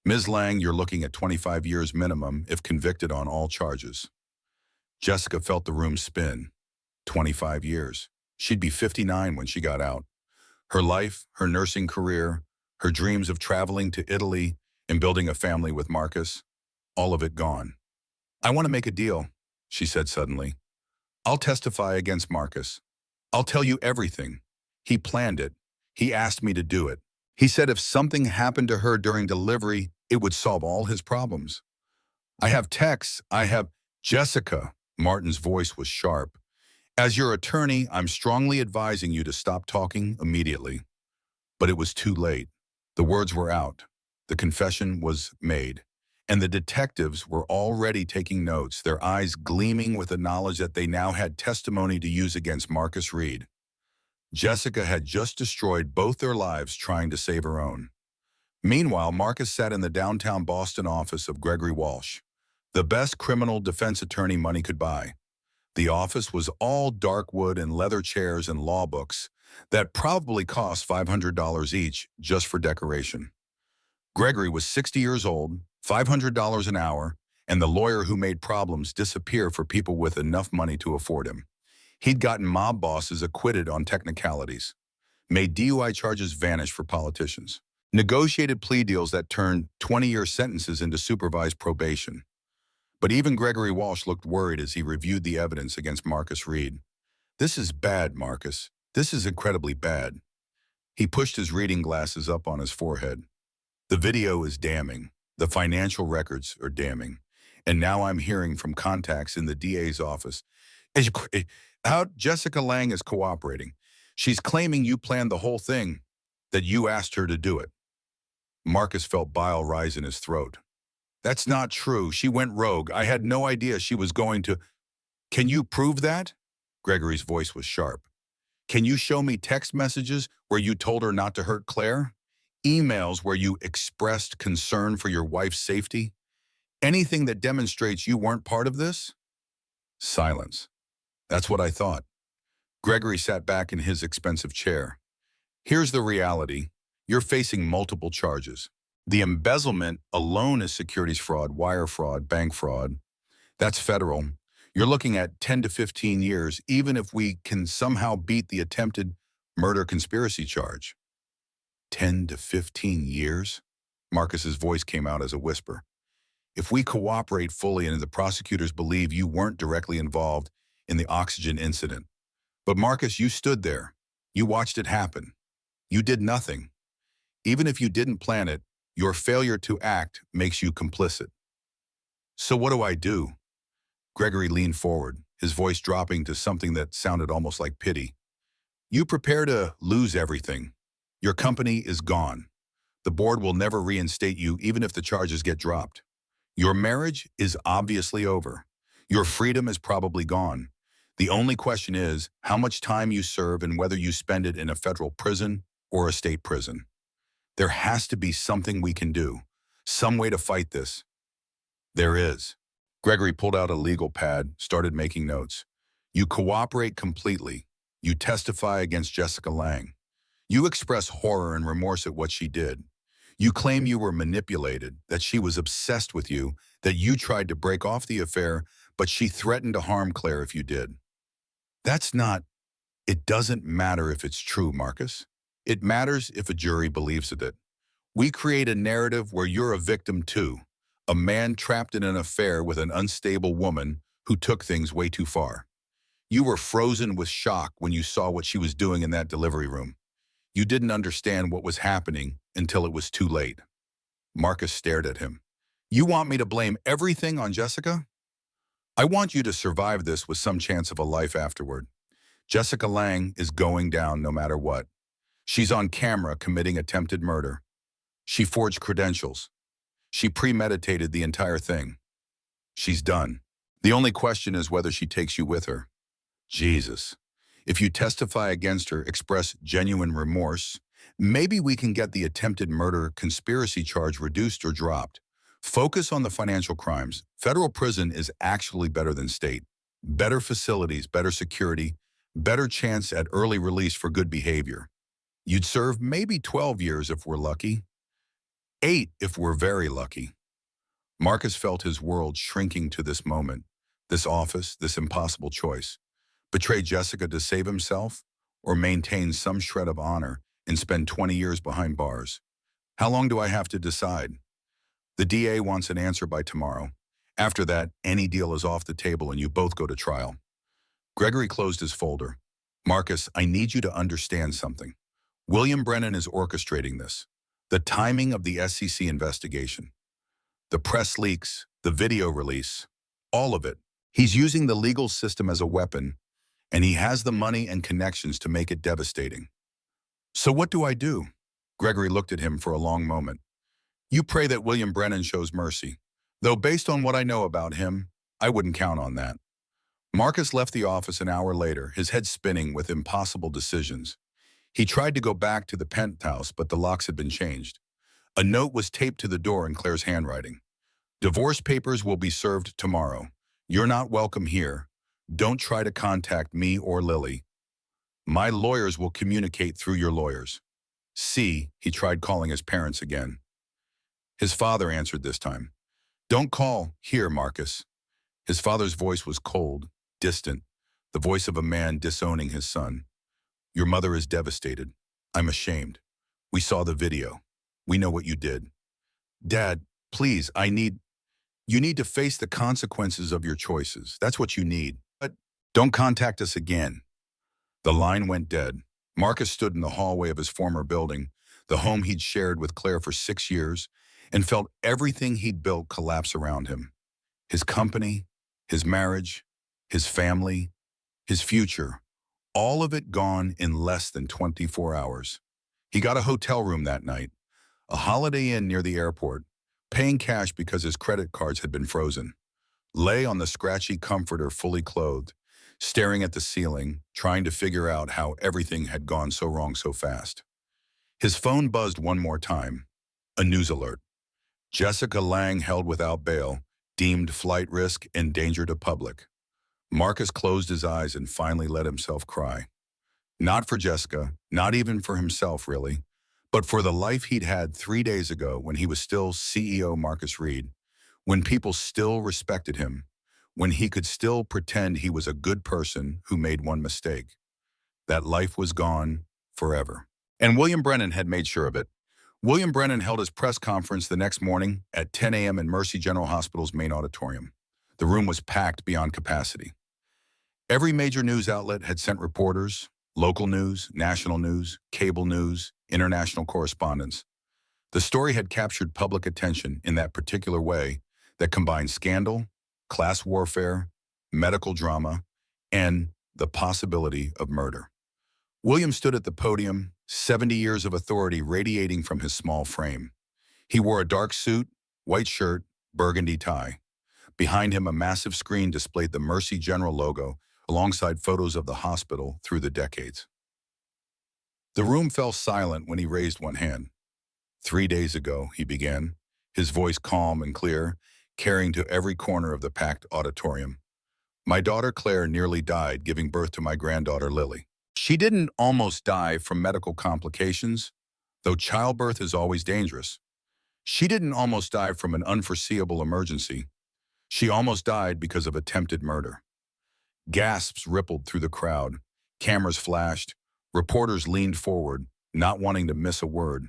Speaker 1: Ms. Lang, you're looking at 25 years minimum if convicted on all charges." Jessica felt the room spin. 25 years. She'd be 59 when she got out. Her life, her nursing career, her dreams of traveling to Italy and building a family with Marcus, all of it gone. "I want to make a deal," she said suddenly. "I'll testify against Marcus. I'll tell you everything. He planned it. He asked me to do it. He said if something happened to her during delivery, it would solve all his problems. I have texts. I have—" "Jessica," Martin's voice was sharp. "As your attorney, I'm strongly advising you to stop talking immediately." But it was too late. The words were out. The confession was made. And the detectives were already taking notes, their eyes gleaming with the knowledge that they now had testimony to use against Marcus Reed. Jessica had just destroyed both their lives trying to save her own. Meanwhile, Marcus sat in the downtown Boston office of Gregory Walsh, the best criminal defense attorney money could buy. The office was all dark wood and leather chairs and law books that probably cost $500 each just for decoration. Gregory was 60 years old, $500 an hour, and the lawyer who made problems disappear for people with enough money to afford him. He'd gotten mob bosses acquitted on technicalities, made DUI charges vanish for politicians, negotiated plea deals that turned 20-year sentences into supervised probation. But even Gregory Walsh looked worried as he reviewed the evidence against Marcus Reed. "This is bad, Marcus. This is incredibly bad." He pushed his reading glasses up on his forehead. "The video is damning. The financial records are damning. And now I'm hearing from contacts in the DA's office how Jessica Lange is cooperating. She's claiming you planned the whole thing, that you asked her to do it." Marcus felt bile rise in his throat. "That's not true. She went rogue. I had no idea she was going to—" "Can you prove that?" Gregory's voice was sharp. "Can you show me text messages where you told her not to hurt Claire? Emails where you expressed concern for your wife's safety? Anything that demonstrates you weren't part of this?" Silence. "That's what I thought." Gregory sat back in his expensive chair. "Here's the reality. You're facing multiple charges. The embezzlement alone is securities fraud, wire fraud, bank fraud. That's federal. You're looking at 10 to 15 years, even if we can somehow beat the attempted murder conspiracy charge." 10 to 15 years? Marcus's voice came out as a whisper. "If we cooperate fully and the prosecutors believe you weren't directly involved in the oxygen incident." "But Marcus, you stood there. You watched it happen. You did nothing. Even if you didn't plan it, your failure to act makes you complicit." "So what do I do?" Gregory leaned forward, his voice dropping to something that sounded almost like pity. "You prepare to lose everything. Your company is gone. The board will never reinstate you even if the charges get dropped. Your marriage is obviously over. Your freedom is probably gone. The only question is how much time you serve and whether you spend it in a federal prison or a state prison. There has to be something we can do, some way to fight this." "There is." Gregory pulled out a legal pad, started making notes. "You cooperate completely. You testify against Jessica Lange. You express horror and remorse at what she did. You claim you were manipulated, that she was obsessed with you, that you tried to break off the affair, but she threatened to harm Claire if you did. That's not— It doesn't matter if it's true, Marcus. It matters if a jury believes it. We create a narrative where you're a victim too, a man trapped in an affair with an unstable woman who took things way too far. You were frozen with shock when you saw what she was doing in that delivery room. You didn't understand what was happening until it was too late." Marcus stared at him. "You want me to blame everything on Jessica?" "I want you to survive this with some chance of a life afterward. Jessica Lange is going down no matter what. She's on camera committing attempted murder. She forged credentials. She premeditated the entire thing. She's done. The only question is whether she takes you with her." Jesus. "If you testify against her, express genuine remorse, maybe we can get the attempted murder conspiracy charge reduced or dropped. Focus on the financial crimes. Federal prison is actually better than state. Better facilities, better security, better chance at early release for good behavior. You'd serve maybe 12 years if we're lucky. 8 if we're very lucky." Marcus felt his world shrinking to this moment, this office, this impossible choice. Betray Jessica to save himself, or maintain some shred of honor and spend 20 years behind bars? How long do I have to decide? The DA wants an answer by tomorrow. After that, any deal is off the table and you both go to trial. Gregory closed his folder. "Marcus, I need you to understand something. William Brennan is orchestrating this. The timing of the SEC investigation, the press leaks, the video release, all of it. He's using the legal system as a weapon, and he has the money and connections to make it devastating. So what do I do?" Gregory looked at him for a long moment. "You pray that William Brennan shows mercy. Though based on what I know about him, I wouldn't count on that." Marcus left the office an hour later, his head spinning with impossible decisions. He tried to go back to the penthouse, but the locks had been changed. A note was taped to the door in Claire's handwriting. "Divorce papers will be served tomorrow. You're not welcome here. Don't try to contact me or Lily. My lawyers will communicate through your lawyers." See, he tried calling his parents again. His father answered this time. Don't call here, Marcus. His father's voice was cold, distant, the voice of a man disowning his son. Your mother is devastated. I'm ashamed. We saw the video. We know what you did. Dad, please, you need to face the consequences of your choices. That's what you need. But don't contact us again. The line went dead. Marcus stood in the hallway of his former building, the home he'd shared with Claire for 6 years, and felt everything he'd built collapse around him. His company, his marriage, his family, his future, all of it gone in less than 24 hours. He got a hotel room that night, a Holiday Inn near the airport, paying cash because his credit cards had been frozen. Lay on the scratchy comforter fully clothed, staring at the ceiling, trying to figure out how everything had gone so wrong so fast. His phone buzzed one more time. A news alert. Jessica Lange held without bail, deemed flight risk and danger to public. Marcus closed his eyes and finally let himself cry. Not for Jessica, not even for himself really, but for the life he'd had 3 days ago when he was still CEO Marcus Reed, when people still respected him, when he could still pretend he was a good person who made one mistake. That life was gone forever. And William Brennan had made sure of it. William Brennan held his press conference the next morning at 10 a.m. in Mercy General Hospital's main auditorium. The room was packed beyond capacity. Every major news outlet had sent reporters, local news, national news, cable news, international correspondents. The story had captured public attention in that particular way that combined scandal, class warfare, medical drama, and the possibility of murder. William stood at the podium, 70 years of authority radiating from his small frame. He wore a dark suit, white shirt, burgundy tie. Behind him, a massive screen displayed the Mercy General logo alongside photos of the hospital through the decades. The room fell silent when he raised one hand. 3 days ago, he began, his voice calm and clear, carrying to every corner of the packed auditorium. My daughter Claire nearly died giving birth to my granddaughter Lily. She didn't almost die from medical complications, though childbirth is always dangerous. She didn't almost die from an unforeseeable emergency. She almost died because of attempted murder. Gasps rippled through the crowd. Cameras flashed. Reporters leaned forward, not wanting to miss a word.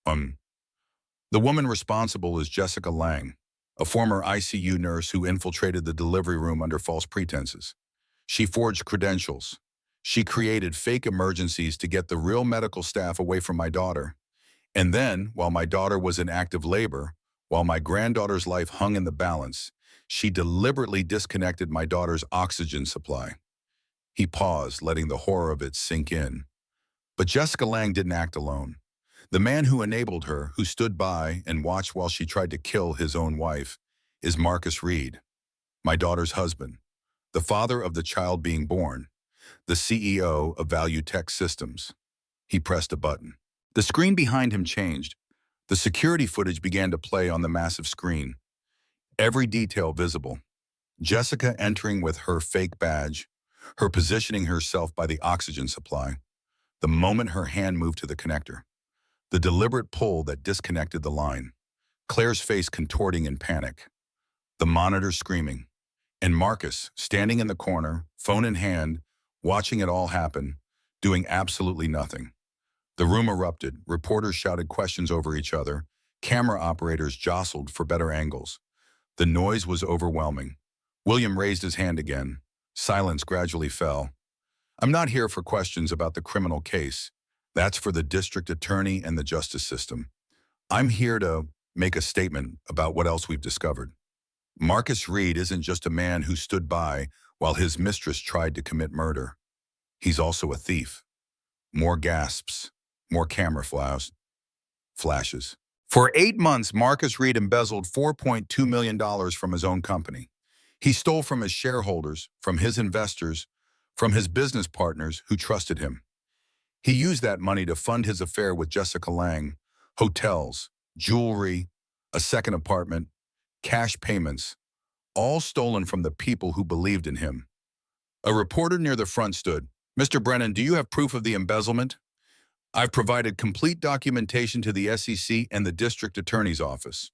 Speaker 1: The woman responsible is Jessica Lange, a former ICU nurse who infiltrated the delivery room under false pretenses. She forged credentials. She created fake emergencies to get the real medical staff away from my daughter. And then, while my daughter was in active labor, while my granddaughter's life hung in the balance, she deliberately disconnected my daughter's oxygen supply. He paused, letting the horror of it sink in. But Jessica Lange didn't act alone. The man who enabled her, who stood by and watched while she tried to kill his own wife, is Marcus Reed, my daughter's husband, the father of the child being born, the CEO of Value Tech Systems. He pressed a button. The screen behind him changed. The security footage began to play on the massive screen. Every detail visible. Jessica entering with her fake badge, her positioning herself by the oxygen supply, the moment her hand moved to the connector, the deliberate pull that disconnected the line, Claire's face contorting in panic, the monitor screaming, and Marcus standing in the corner, phone in hand, watching it all happen, doing absolutely nothing. The room erupted, reporters shouted questions over each other, camera operators jostled for better angles. The noise was overwhelming. William raised his hand again. Silence gradually fell. I'm not here for questions about the criminal case. That's for the district attorney and the justice system. I'm here to make a statement about what else we've discovered. Marcus Reed isn't just a man who stood by while his mistress tried to commit murder. He's also a thief. More gasps, more camera flashes. For 8 months, Marcus Reed embezzled $4.2 million from his own company. He stole from his shareholders, from his investors, from his business partners who trusted him. He used that money to fund his affair with Jessica Lange, hotels, jewelry, a second apartment, cash payments, all stolen from the people who believed in him. A reporter near the front stood. Mr. Brennan, do you have proof of the embezzlement? I've provided complete documentation to the SEC and the district attorney's office.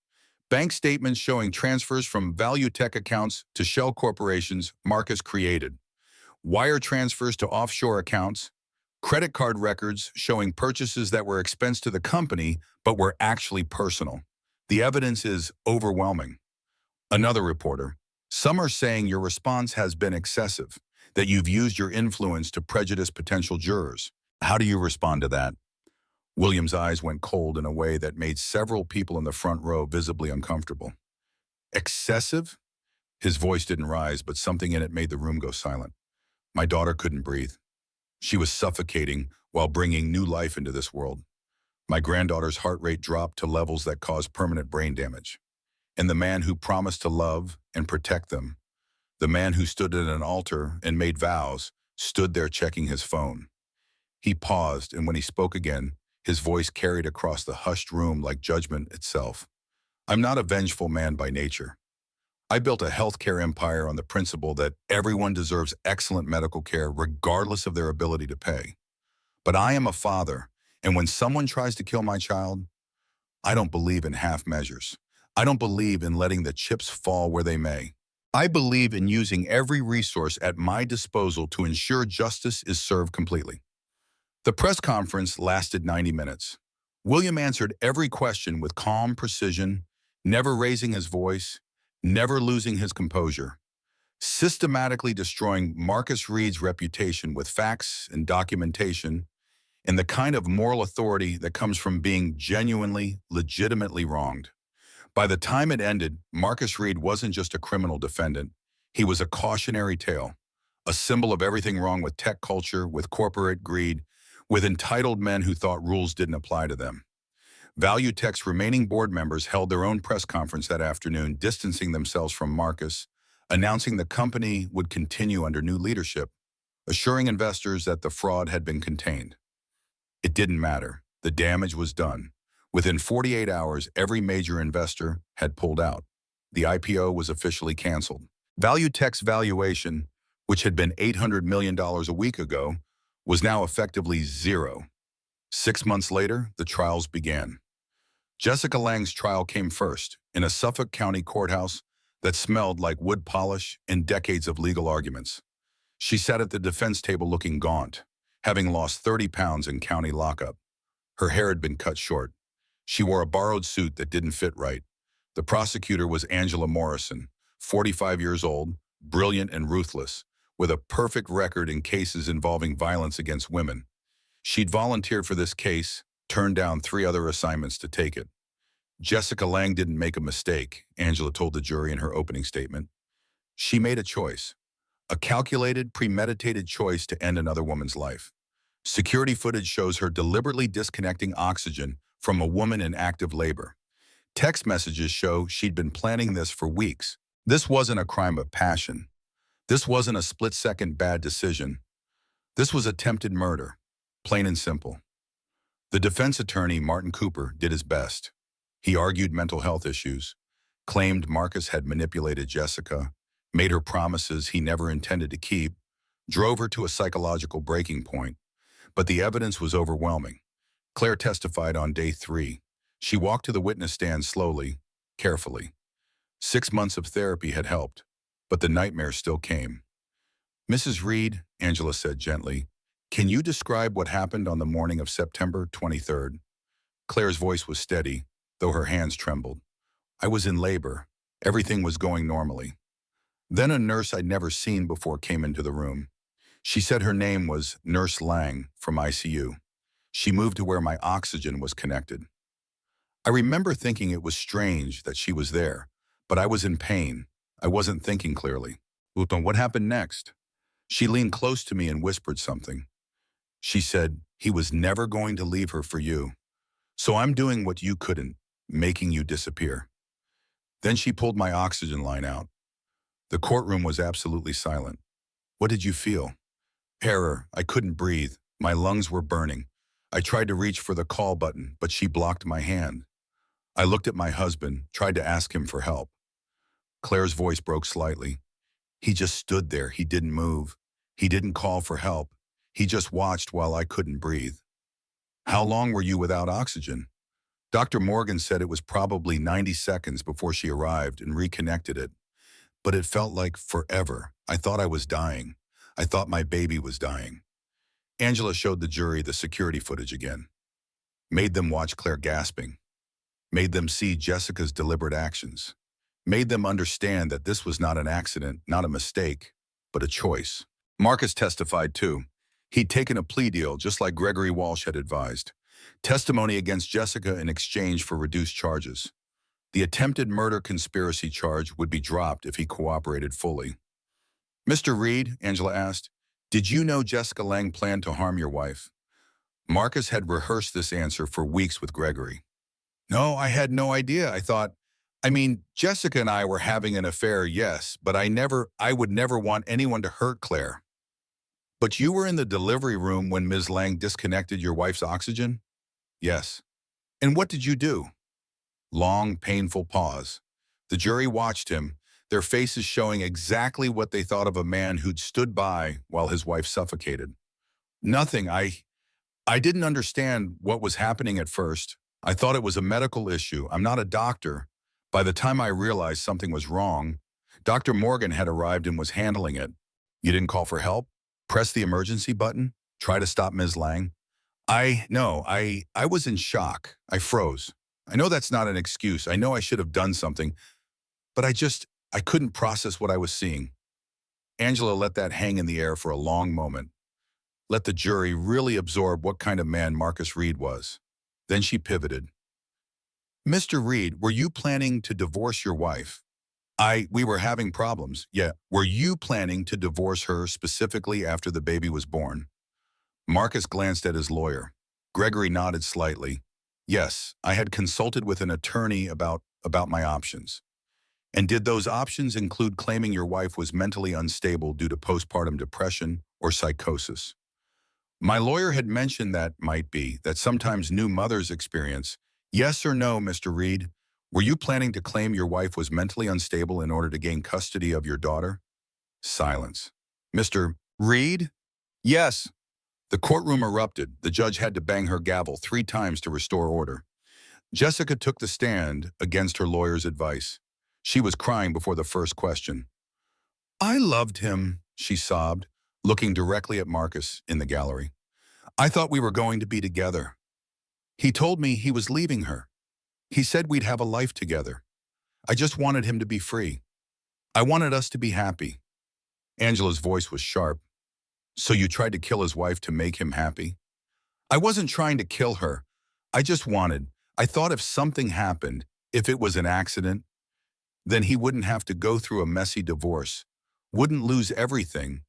Speaker 1: Bank statements showing transfers from value tech accounts to shell corporations Marcus created. Wire transfers to offshore accounts. Credit card records showing purchases that were expense to the company but were actually personal. The evidence is overwhelming. Another reporter. Some are saying your response has been excessive, that you've used your influence to prejudice potential jurors. How do you respond to that? William's eyes went cold in a way that made several people in the front row visibly uncomfortable. Excessive? His voice didn't rise, but something in it made the room go silent. My daughter couldn't breathe. She was suffocating while bringing new life into this world. My granddaughter's heart rate dropped to levels that caused permanent brain damage. And the man who promised to love and protect them, the man who stood at an altar and made vows, stood there checking his phone. He paused, and when he spoke again, his voice carried across the hushed room like judgment itself. I'm not a vengeful man by nature. I built a healthcare empire on the principle that everyone deserves excellent medical care regardless of their ability to pay. But I am a father, and when someone tries to kill my child, I don't believe in half measures. I don't believe in letting the chips fall where they may. I believe in using every resource at my disposal to ensure justice is served completely. The press conference lasted 90 minutes. William answered every question with calm precision, never raising his voice, never losing his composure, systematically destroying Marcus Reve's reputation with facts and documentation and the kind of moral authority that comes from being genuinely, legitimately wronged. By the time it ended, Marcus Reve wasn't just a criminal defendant. He was a cautionary tale, a symbol of everything wrong with tech culture, with corporate greed, with entitled men who thought rules didn't apply to them. Value Tech's remaining board members held their own press conference that afternoon, distancing themselves from Marcus, announcing the company would continue under new leadership, assuring investors that the fraud had been contained. It didn't matter. The damage was done. Within 48 hours, every major investor had pulled out. The IPO was officially canceled. Value Tech's valuation, which had been $800 million a week ago, was now effectively zero. 6 months later, the trials began. Jessica Lange's trial came first, in a Suffolk County courthouse that smelled like wood polish and decades of legal arguments. She sat at the defense table looking gaunt, having lost 30 pounds in county lockup. Her hair had been cut short. She wore a borrowed suit that didn't fit right. The prosecutor was Angela Morrison, 45 years old, brilliant and ruthless, with a perfect record in cases involving violence against women. She'd volunteered for this case, turned down 3 other assignments to take it. Jessica Lange didn't make a mistake, Angela told the jury in her opening statement. She made a choice, a calculated, premeditated choice to end another woman's life. Security footage shows her deliberately disconnecting oxygen from a woman in active labor. Text messages show she'd been planning this for weeks. This wasn't a crime of passion. This wasn't a split-second bad decision. This was attempted murder, plain and simple. The defense attorney, Martin Cooper, did his best. He argued mental health issues, claimed Marcus had manipulated Jessica, made her promises he never intended to keep, drove her to a psychological breaking point. But the evidence was overwhelming. Claire testified on day 3. She walked to the witness stand slowly, carefully. 6 months of therapy had helped, but the nightmare still came. Mrs. Reed, Angela said gently, can you describe what happened on the morning of September 23rd? Claire's voice was steady, though her hands trembled. I was in labor. Everything was going normally. Then a nurse I'd never seen before came into the room. She said her name was Nurse Lange from ICU. She moved to where my oxygen was connected. I remember thinking it was strange that she was there, but I was in pain. I wasn't thinking clearly. Uton, what happened next? She leaned close to me and whispered something. She said, he was never going to leave her for you. So I'm doing what you couldn't, making you disappear. Then she pulled my oxygen line out. The courtroom was absolutely silent. What did you feel? Terror. I couldn't breathe. My lungs were burning. I tried to reach for the call button, but she blocked my hand. I looked at my husband, tried to ask him for help. Claire's voice broke slightly. He just stood there. He didn't move. He didn't call for help. He just watched while I couldn't breathe. How long were you without oxygen? Dr. Morgan said it was probably 90 seconds before she arrived and reconnected it, but it felt like forever. I thought I was dying. I thought my baby was dying. Angela showed the jury the security footage again, made them watch Claire gasping, made them see Jessica's deliberate actions, made them understand that this was not an accident, not a mistake, but a choice. Marcus testified too. He'd taken a plea deal just like Gregory Walsh had advised. Testimony against Jessica in exchange for reduced charges. The attempted murder conspiracy charge would be dropped if he cooperated fully. Mr. Reed, Angela asked, did you know Jessica Lange planned to harm your wife? Marcus had rehearsed this answer for weeks with Gregory. No, I had no idea. Jessica and I were having an affair, yes, but I would never want anyone to hurt Claire. But you were in the delivery room when Ms. Lange disconnected your wife's oxygen? Yes. And what did you do? Long, painful pause. The jury watched him, their faces showing exactly what they thought of a man who'd stood by while his wife suffocated. Nothing. I didn't understand what was happening at first. I thought it was a medical issue. I'm not a doctor. By the time I realized something was wrong, Dr. Morgan had arrived and was handling it. You didn't call for help? Press the emergency button? Try to stop Ms. Lange? No, I was in shock. I froze. I know that's not an excuse. I know I should have done something, but I couldn't process what I was seeing. Angela let that hang in the air for a long moment. Let the jury really absorb what kind of man Marcus Reed was. Then she pivoted. Mr. Reed, were you planning to divorce your wife? We were having problems. Yeah. Were you planning to divorce her specifically after the baby was born? Marcus glanced at his lawyer. Gregory nodded slightly. Yes, I had consulted with an attorney about my options. And did those options include claiming your wife was mentally unstable due to postpartum depression or psychosis? My lawyer had mentioned that sometimes new mothers experience. Yes or no, Mr. Reed? Were you planning to claim your wife was mentally unstable in order to gain custody of your daughter? Silence. Mr. Reed? Yes. The courtroom erupted. The judge had to bang her gavel 3 times to restore order. Jessica took the stand against her lawyer's advice. She was crying before the first question. I loved him, she sobbed, looking directly at Marcus in the gallery. I thought we were going to be together. He told me he was leaving her. He said we'd have a life together. I just wanted him to be free. I wanted us to be happy. Angela's voice was sharp. So you tried to kill his wife to make him happy? I wasn't trying to kill her. I thought if something happened, if it was an accident, then he wouldn't have to go through a messy divorce, wouldn't lose everything.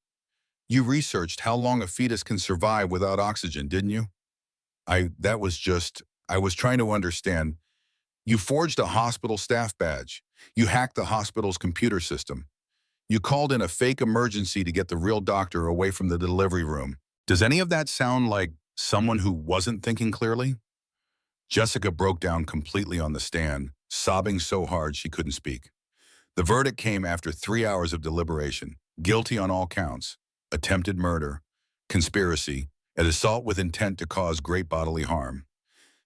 Speaker 1: You researched how long a fetus can survive without oxygen, didn't you? I was trying to understand. You forged a hospital staff badge. You hacked the hospital's computer system. You called in a fake emergency to get the real doctor away from the delivery room. Does any of that sound like someone who wasn't thinking clearly? Jessica broke down completely on the stand, sobbing so hard she couldn't speak. The verdict came after 3 hours of deliberation. Guilty on all counts. Attempted murder, conspiracy, and assault with intent to cause great bodily harm.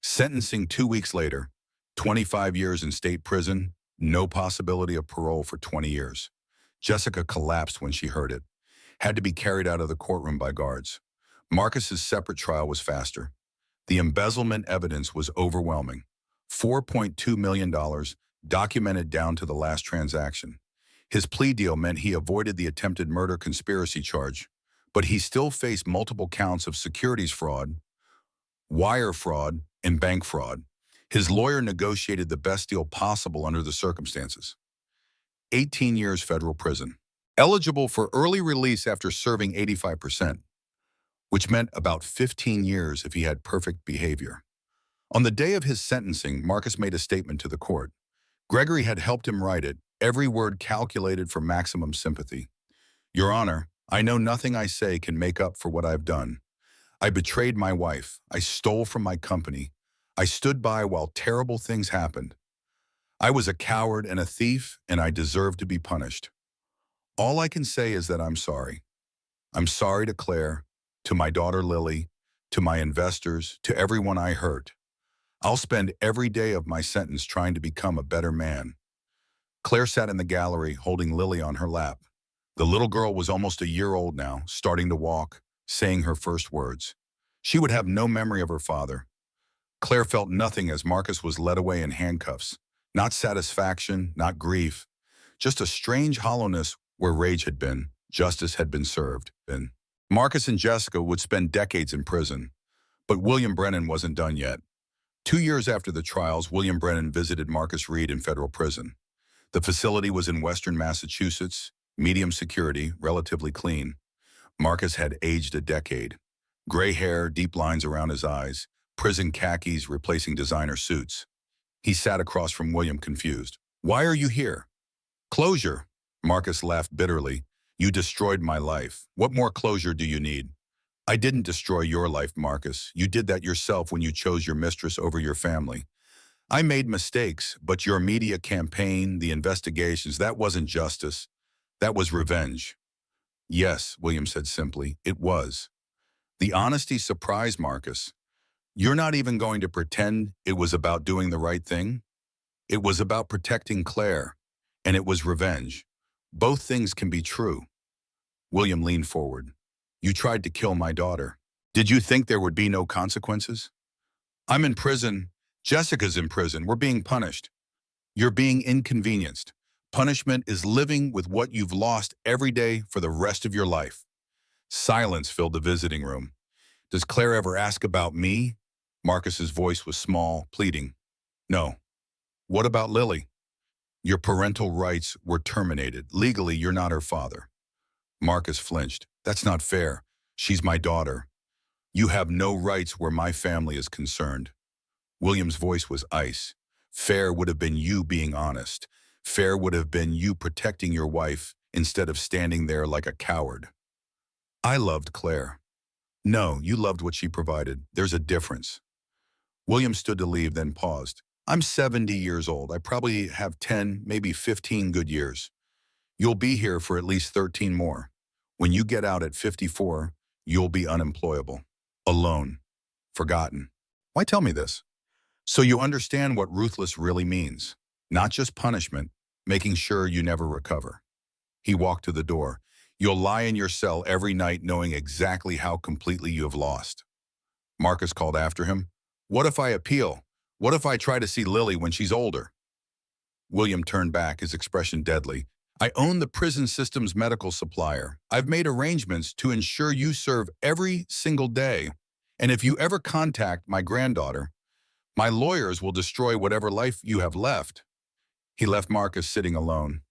Speaker 1: Sentencing 2 weeks later, 25 years in state prison, no possibility of parole for 20 years. Jessica collapsed when she heard it, had to be carried out of the courtroom by guards. Marcus's separate trial was faster. The embezzlement evidence was overwhelming. $4.2 million, documented down to the last transaction. His plea deal meant he avoided the attempted murder conspiracy charge, but he still faced multiple counts of securities fraud, wire fraud, and bank fraud. His lawyer negotiated the best deal possible under the circumstances. 18 years federal prison. Eligible for early release after serving 85%, which meant about 15 years if he had perfect behavior. On the day of his sentencing, Marcus made a statement to the court. Gregory had helped him write it, every word calculated for maximum sympathy. Your Honor, I know nothing I say can make up for what I've done. I betrayed my wife. I stole from my company. I stood by while terrible things happened. I was a coward and a thief, and I deserve to be punished. All I can say is that I'm sorry. I'm sorry to Claire, to my daughter Lily, to my investors, to everyone I hurt. I'll spend every day of my sentence trying to become a better man. Claire sat in the gallery, holding Lily on her lap. The little girl was almost a year old now, starting to walk, saying her first words. She would have no memory of her father. Claire felt nothing as Marcus was led away in handcuffs. Not satisfaction, not grief, just a strange hollowness where rage had been, justice had been served. And Marcus and Jessica would spend decades in prison. But William Brennan wasn't done yet. 2 years after the trials, William Brennan visited Marcus Reed in federal prison. The facility was in western Massachusetts, medium security, relatively clean. Marcus had aged a decade. Gray hair, deep lines around his eyes, prison khakis replacing designer suits. He sat across from William, confused. "Why are you here?" "Closure." Marcus laughed bitterly. "You destroyed my life. What more closure do you need?" "I didn't destroy your life, Marcus. You did that yourself when you chose your mistress over your family. I made mistakes, but your media campaign, the investigations, that wasn't justice. That was revenge." "Yes," William said simply, "it was." The honesty surprised Marcus. "You're not even going to pretend it was about doing the right thing?" "It was about protecting Claire, and it was revenge. Both things can be true." William leaned forward. "You tried to kill my daughter. Did you think there would be no consequences?" "I'm in prison. Jessica's in prison. We're being punished." "You're being inconvenienced. Punishment is living with what you've lost every day for the rest of your life." Silence filled the visiting room. "Does Claire ever ask about me?" Marcus's voice was small, pleading. "No." "What about Lily?" "Your parental rights were terminated. Legally, you're not her father." Marcus flinched. "That's not fair. She's my daughter. You have no rights where my family is concerned." William's voice was ice. "Fair would have been you being honest. Fair would have been you protecting your wife instead of standing there like a coward." "I loved Claire." "No, you loved what she provided. There's a difference." William stood to leave, then paused. "I'm 70 years old. I probably have 10, maybe 15 good years. You'll be here for at least 13 more. When you get out at 54, you'll be unemployable, alone, forgotten. Why tell me this? So you understand what ruthless really means. Not just punishment, making sure you never recover." He walked to the door. "You'll lie in your cell every night knowing exactly how completely you have lost." Marcus called after him. "What if I appeal? What if I try to see Lily when she's older?" William turned back, his expression deadly. "I own the prison system's medical supplier. I've made arrangements to ensure you serve every single day. And if you ever contact my granddaughter, my lawyers will destroy whatever life you have left." He left Marcus sitting alone,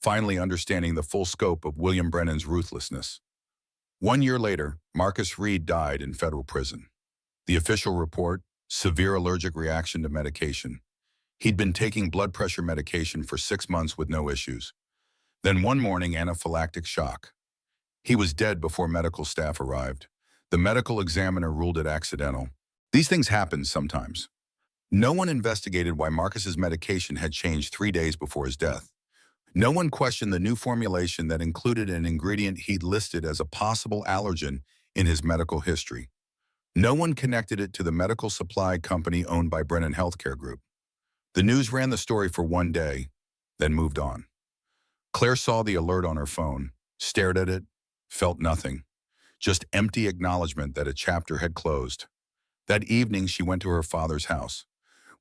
Speaker 1: finally understanding the full scope of William Brennan's ruthlessness. 1 year later, Marcus Reed died in federal prison. The official report: severe allergic reaction to medication. He'd been taking blood pressure medication for 6 months with no issues. Then one morning, anaphylactic shock. He was dead before medical staff arrived. The medical examiner ruled it accidental. These things happen sometimes. No one investigated why Marcus's medication had changed 3 days before his death. No one questioned the new formulation that included an ingredient he'd listed as a possible allergen in his medical history. No one connected it to the medical supply company owned by Brennan Healthcare Group. The news ran the story for 1 day, then moved on. Claire saw the alert on her phone, stared at it, felt nothing. Just empty acknowledgement that a chapter had closed. That evening, she went to her father's house.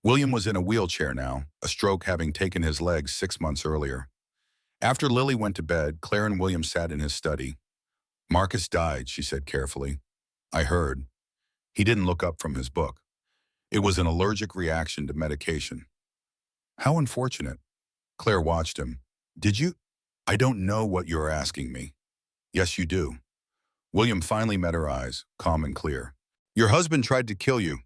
Speaker 1: William was in a wheelchair now, a stroke having taken his legs 6 months earlier. After Lily went to bed, Claire and William sat in his study. "Marcus died," she said carefully. "I heard." He didn't look up from his book. "It was an allergic reaction to medication." "How unfortunate." Claire watched him. "Did you?" "I don't know what you're asking me." "Yes, you do." William finally met her eyes, calm and clear. "Your husband tried to kill you,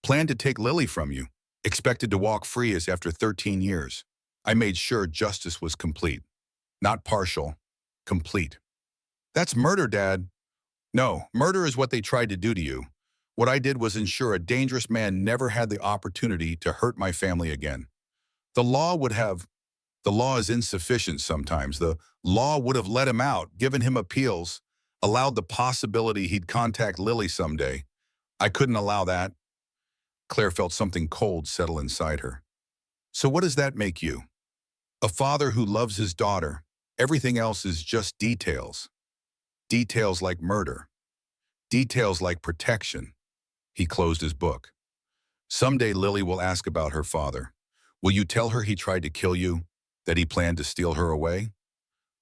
Speaker 1: planned to take Lily from you, expected to walk free as after 13 years. I made sure justice was complete. Not partial, complete." "That's murder, Dad." "No, murder is what they tried to do to you. What I did was ensure a dangerous man never had the opportunity to hurt my family again. The law would have. The law is insufficient sometimes. The law would have let him out, given him appeals, allowed the possibility he'd contact Lily someday. I couldn't allow that. Claire felt something cold settle inside her. So what does that make you? A father who loves his daughter. Everything else is just details. Details like murder. Details like protection. He closed his book. Someday Lily will ask about her father. Will you tell her he tried to kill you? That he planned to steal her away?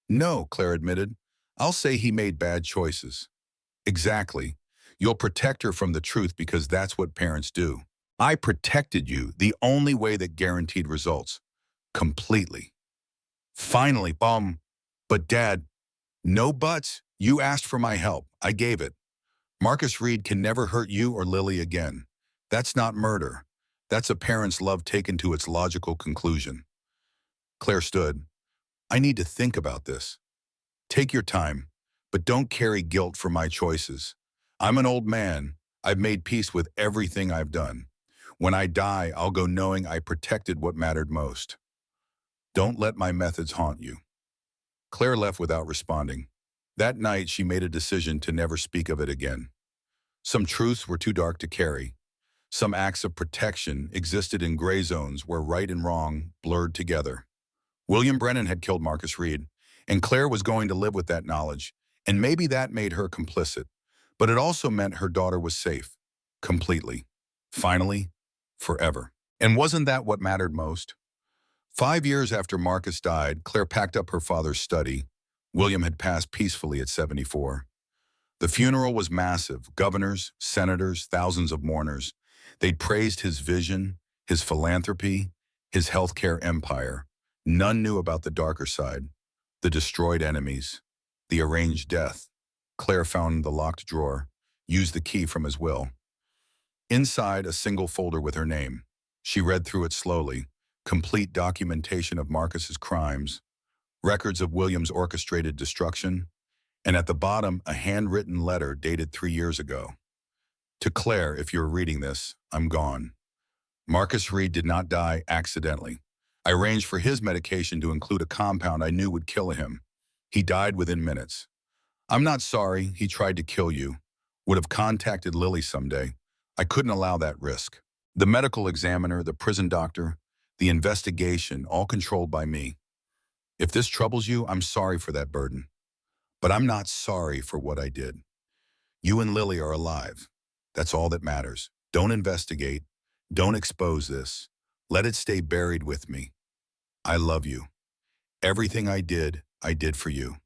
Speaker 1: No, Claire admitted. I'll say he made bad choices. Exactly. You'll protect her from the truth because that's what parents do. I protected you the only way that guaranteed results. Completely. Finally, but Dad, no buts. You asked for my help. I gave it. Marcus Reed can never hurt you or Lily again. That's not murder. That's a parent's love taken to its logical conclusion. Claire stood. I need to think about this. Take your time, but don't carry guilt for my choices. I'm an old man. I've made peace with everything I've done. When I die, I'll go knowing I protected what mattered most. Don't let my methods haunt you. Claire left without responding. That night, she made a decision to never speak of it again. Some truths were too dark to carry. Some acts of protection existed in gray zones where right and wrong blurred together. William Brennan had killed Marcus Reed, and Claire was going to live with that knowledge, and maybe that made her complicit. But it also meant her daughter was safe. Completely. Finally. Forever. And wasn't that what mattered most? 5 years after Marcus died, Claire packed up her father's study. William had passed peacefully at 74. The funeral was massive. Governors, senators, thousands of mourners. They'd praised his vision, his philanthropy, his healthcare empire. None knew about the darker side, the destroyed enemies, the arranged death. Claire found the locked drawer, used the key from his will. Inside, a single folder with her name. She read through it slowly. Complete documentation of Marcus's crimes, records of William's orchestrated destruction, and at the bottom, a handwritten letter dated 3 years ago. To Claire, if you're reading this, I'm gone. Marcus Reed did not die accidentally. I arranged for his medication to include a compound I knew would kill him. He died within minutes. I'm not sorry he tried to kill you. Would have contacted Lily someday. I couldn't allow that risk. The medical examiner, the prison doctor, the investigation, all controlled by me. If this troubles you, I'm sorry for that burden. But I'm not sorry for what I did. You and Lily are alive. That's all that matters. Don't investigate. Don't expose this. Let it stay buried with me. I love you. Everything I did for you.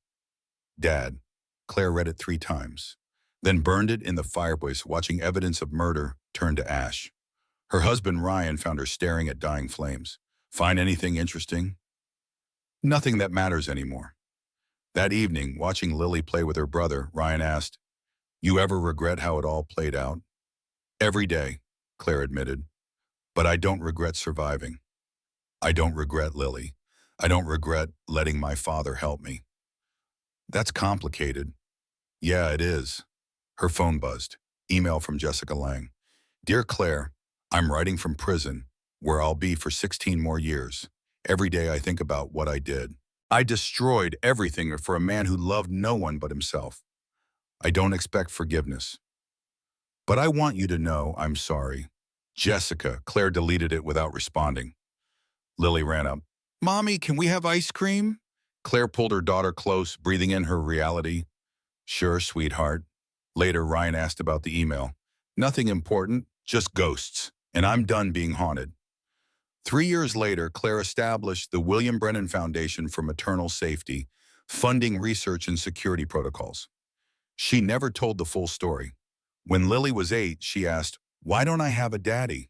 Speaker 1: Dad. Claire read it 3 times, then burned it in the fireplace, watching evidence of murder turn to ash. Her husband, Ryan, found her staring at dying flames. Find anything interesting? Nothing that matters anymore. That evening, watching Lily play with her brother, Ryan asked, You ever regret how it all played out? Every day, Claire admitted. But I don't regret surviving. I don't regret Lily. I don't regret letting my father help me. That's complicated. Yeah, it is. Her phone buzzed. Email from Jessica Lang. Dear Claire, I'm writing from prison, where I'll be for 16 more years. Every day I think about what I did. I destroyed everything for a man who loved no one but himself. I don't expect forgiveness. But I want you to know I'm sorry. Jessica. Claire deleted it without responding. Lily ran up. Mommy, can we have ice cream? Claire pulled her daughter close, breathing in her reality. Sure, sweetheart. Later, Ryan asked about the email. Nothing important, just ghosts. And I'm done being haunted. 3 years later, Claire established the William Brennan Foundation for Maternal Safety, funding research and security protocols. She never told the full story. When Lily was 8, she asked, Why don't I have a daddy?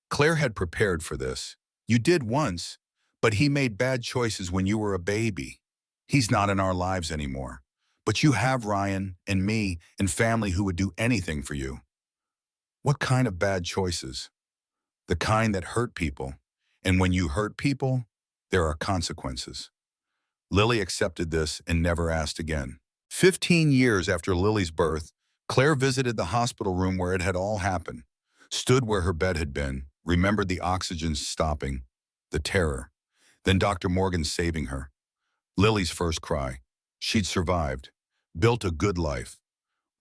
Speaker 1: Claire had prepared for this. You did once, but he made bad choices when you were a baby. He's not in our lives anymore. But you have Ryan and me and family who would do anything for you. What kind of bad choices? The kind that hurt people. And when you hurt people, there are consequences. Lily accepted this and never asked again. 15 years after Lily's birth, Claire visited the hospital room where it had all happened, stood where her bed had been, remembered the oxygen stopping, the terror, then Dr. Morgan saving her. Lily's first cry. She'd survived, built a good life.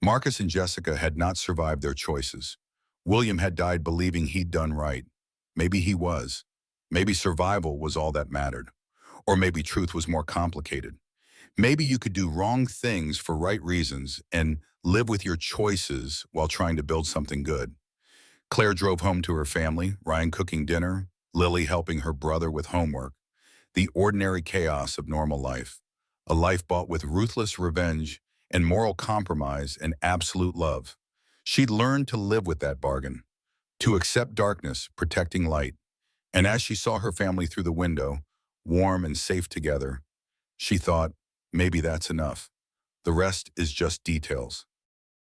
Speaker 1: Marcus and Jessica had not survived their choices. William had died believing he'd done right. Maybe he was. Maybe survival was all that mattered. Or maybe truth was more complicated. Maybe you could do wrong things for right reasons and live with your choices while trying to build something good. Claire drove home to her family, Ryan cooking dinner, Lily helping her brother with homework. The ordinary chaos of normal life. A life bought with ruthless revenge and moral compromise and absolute love. She'd learned to live with that bargain, to accept darkness, protecting light. And as she saw her family through the window, warm and safe together, she thought, maybe that's enough. The rest is just details.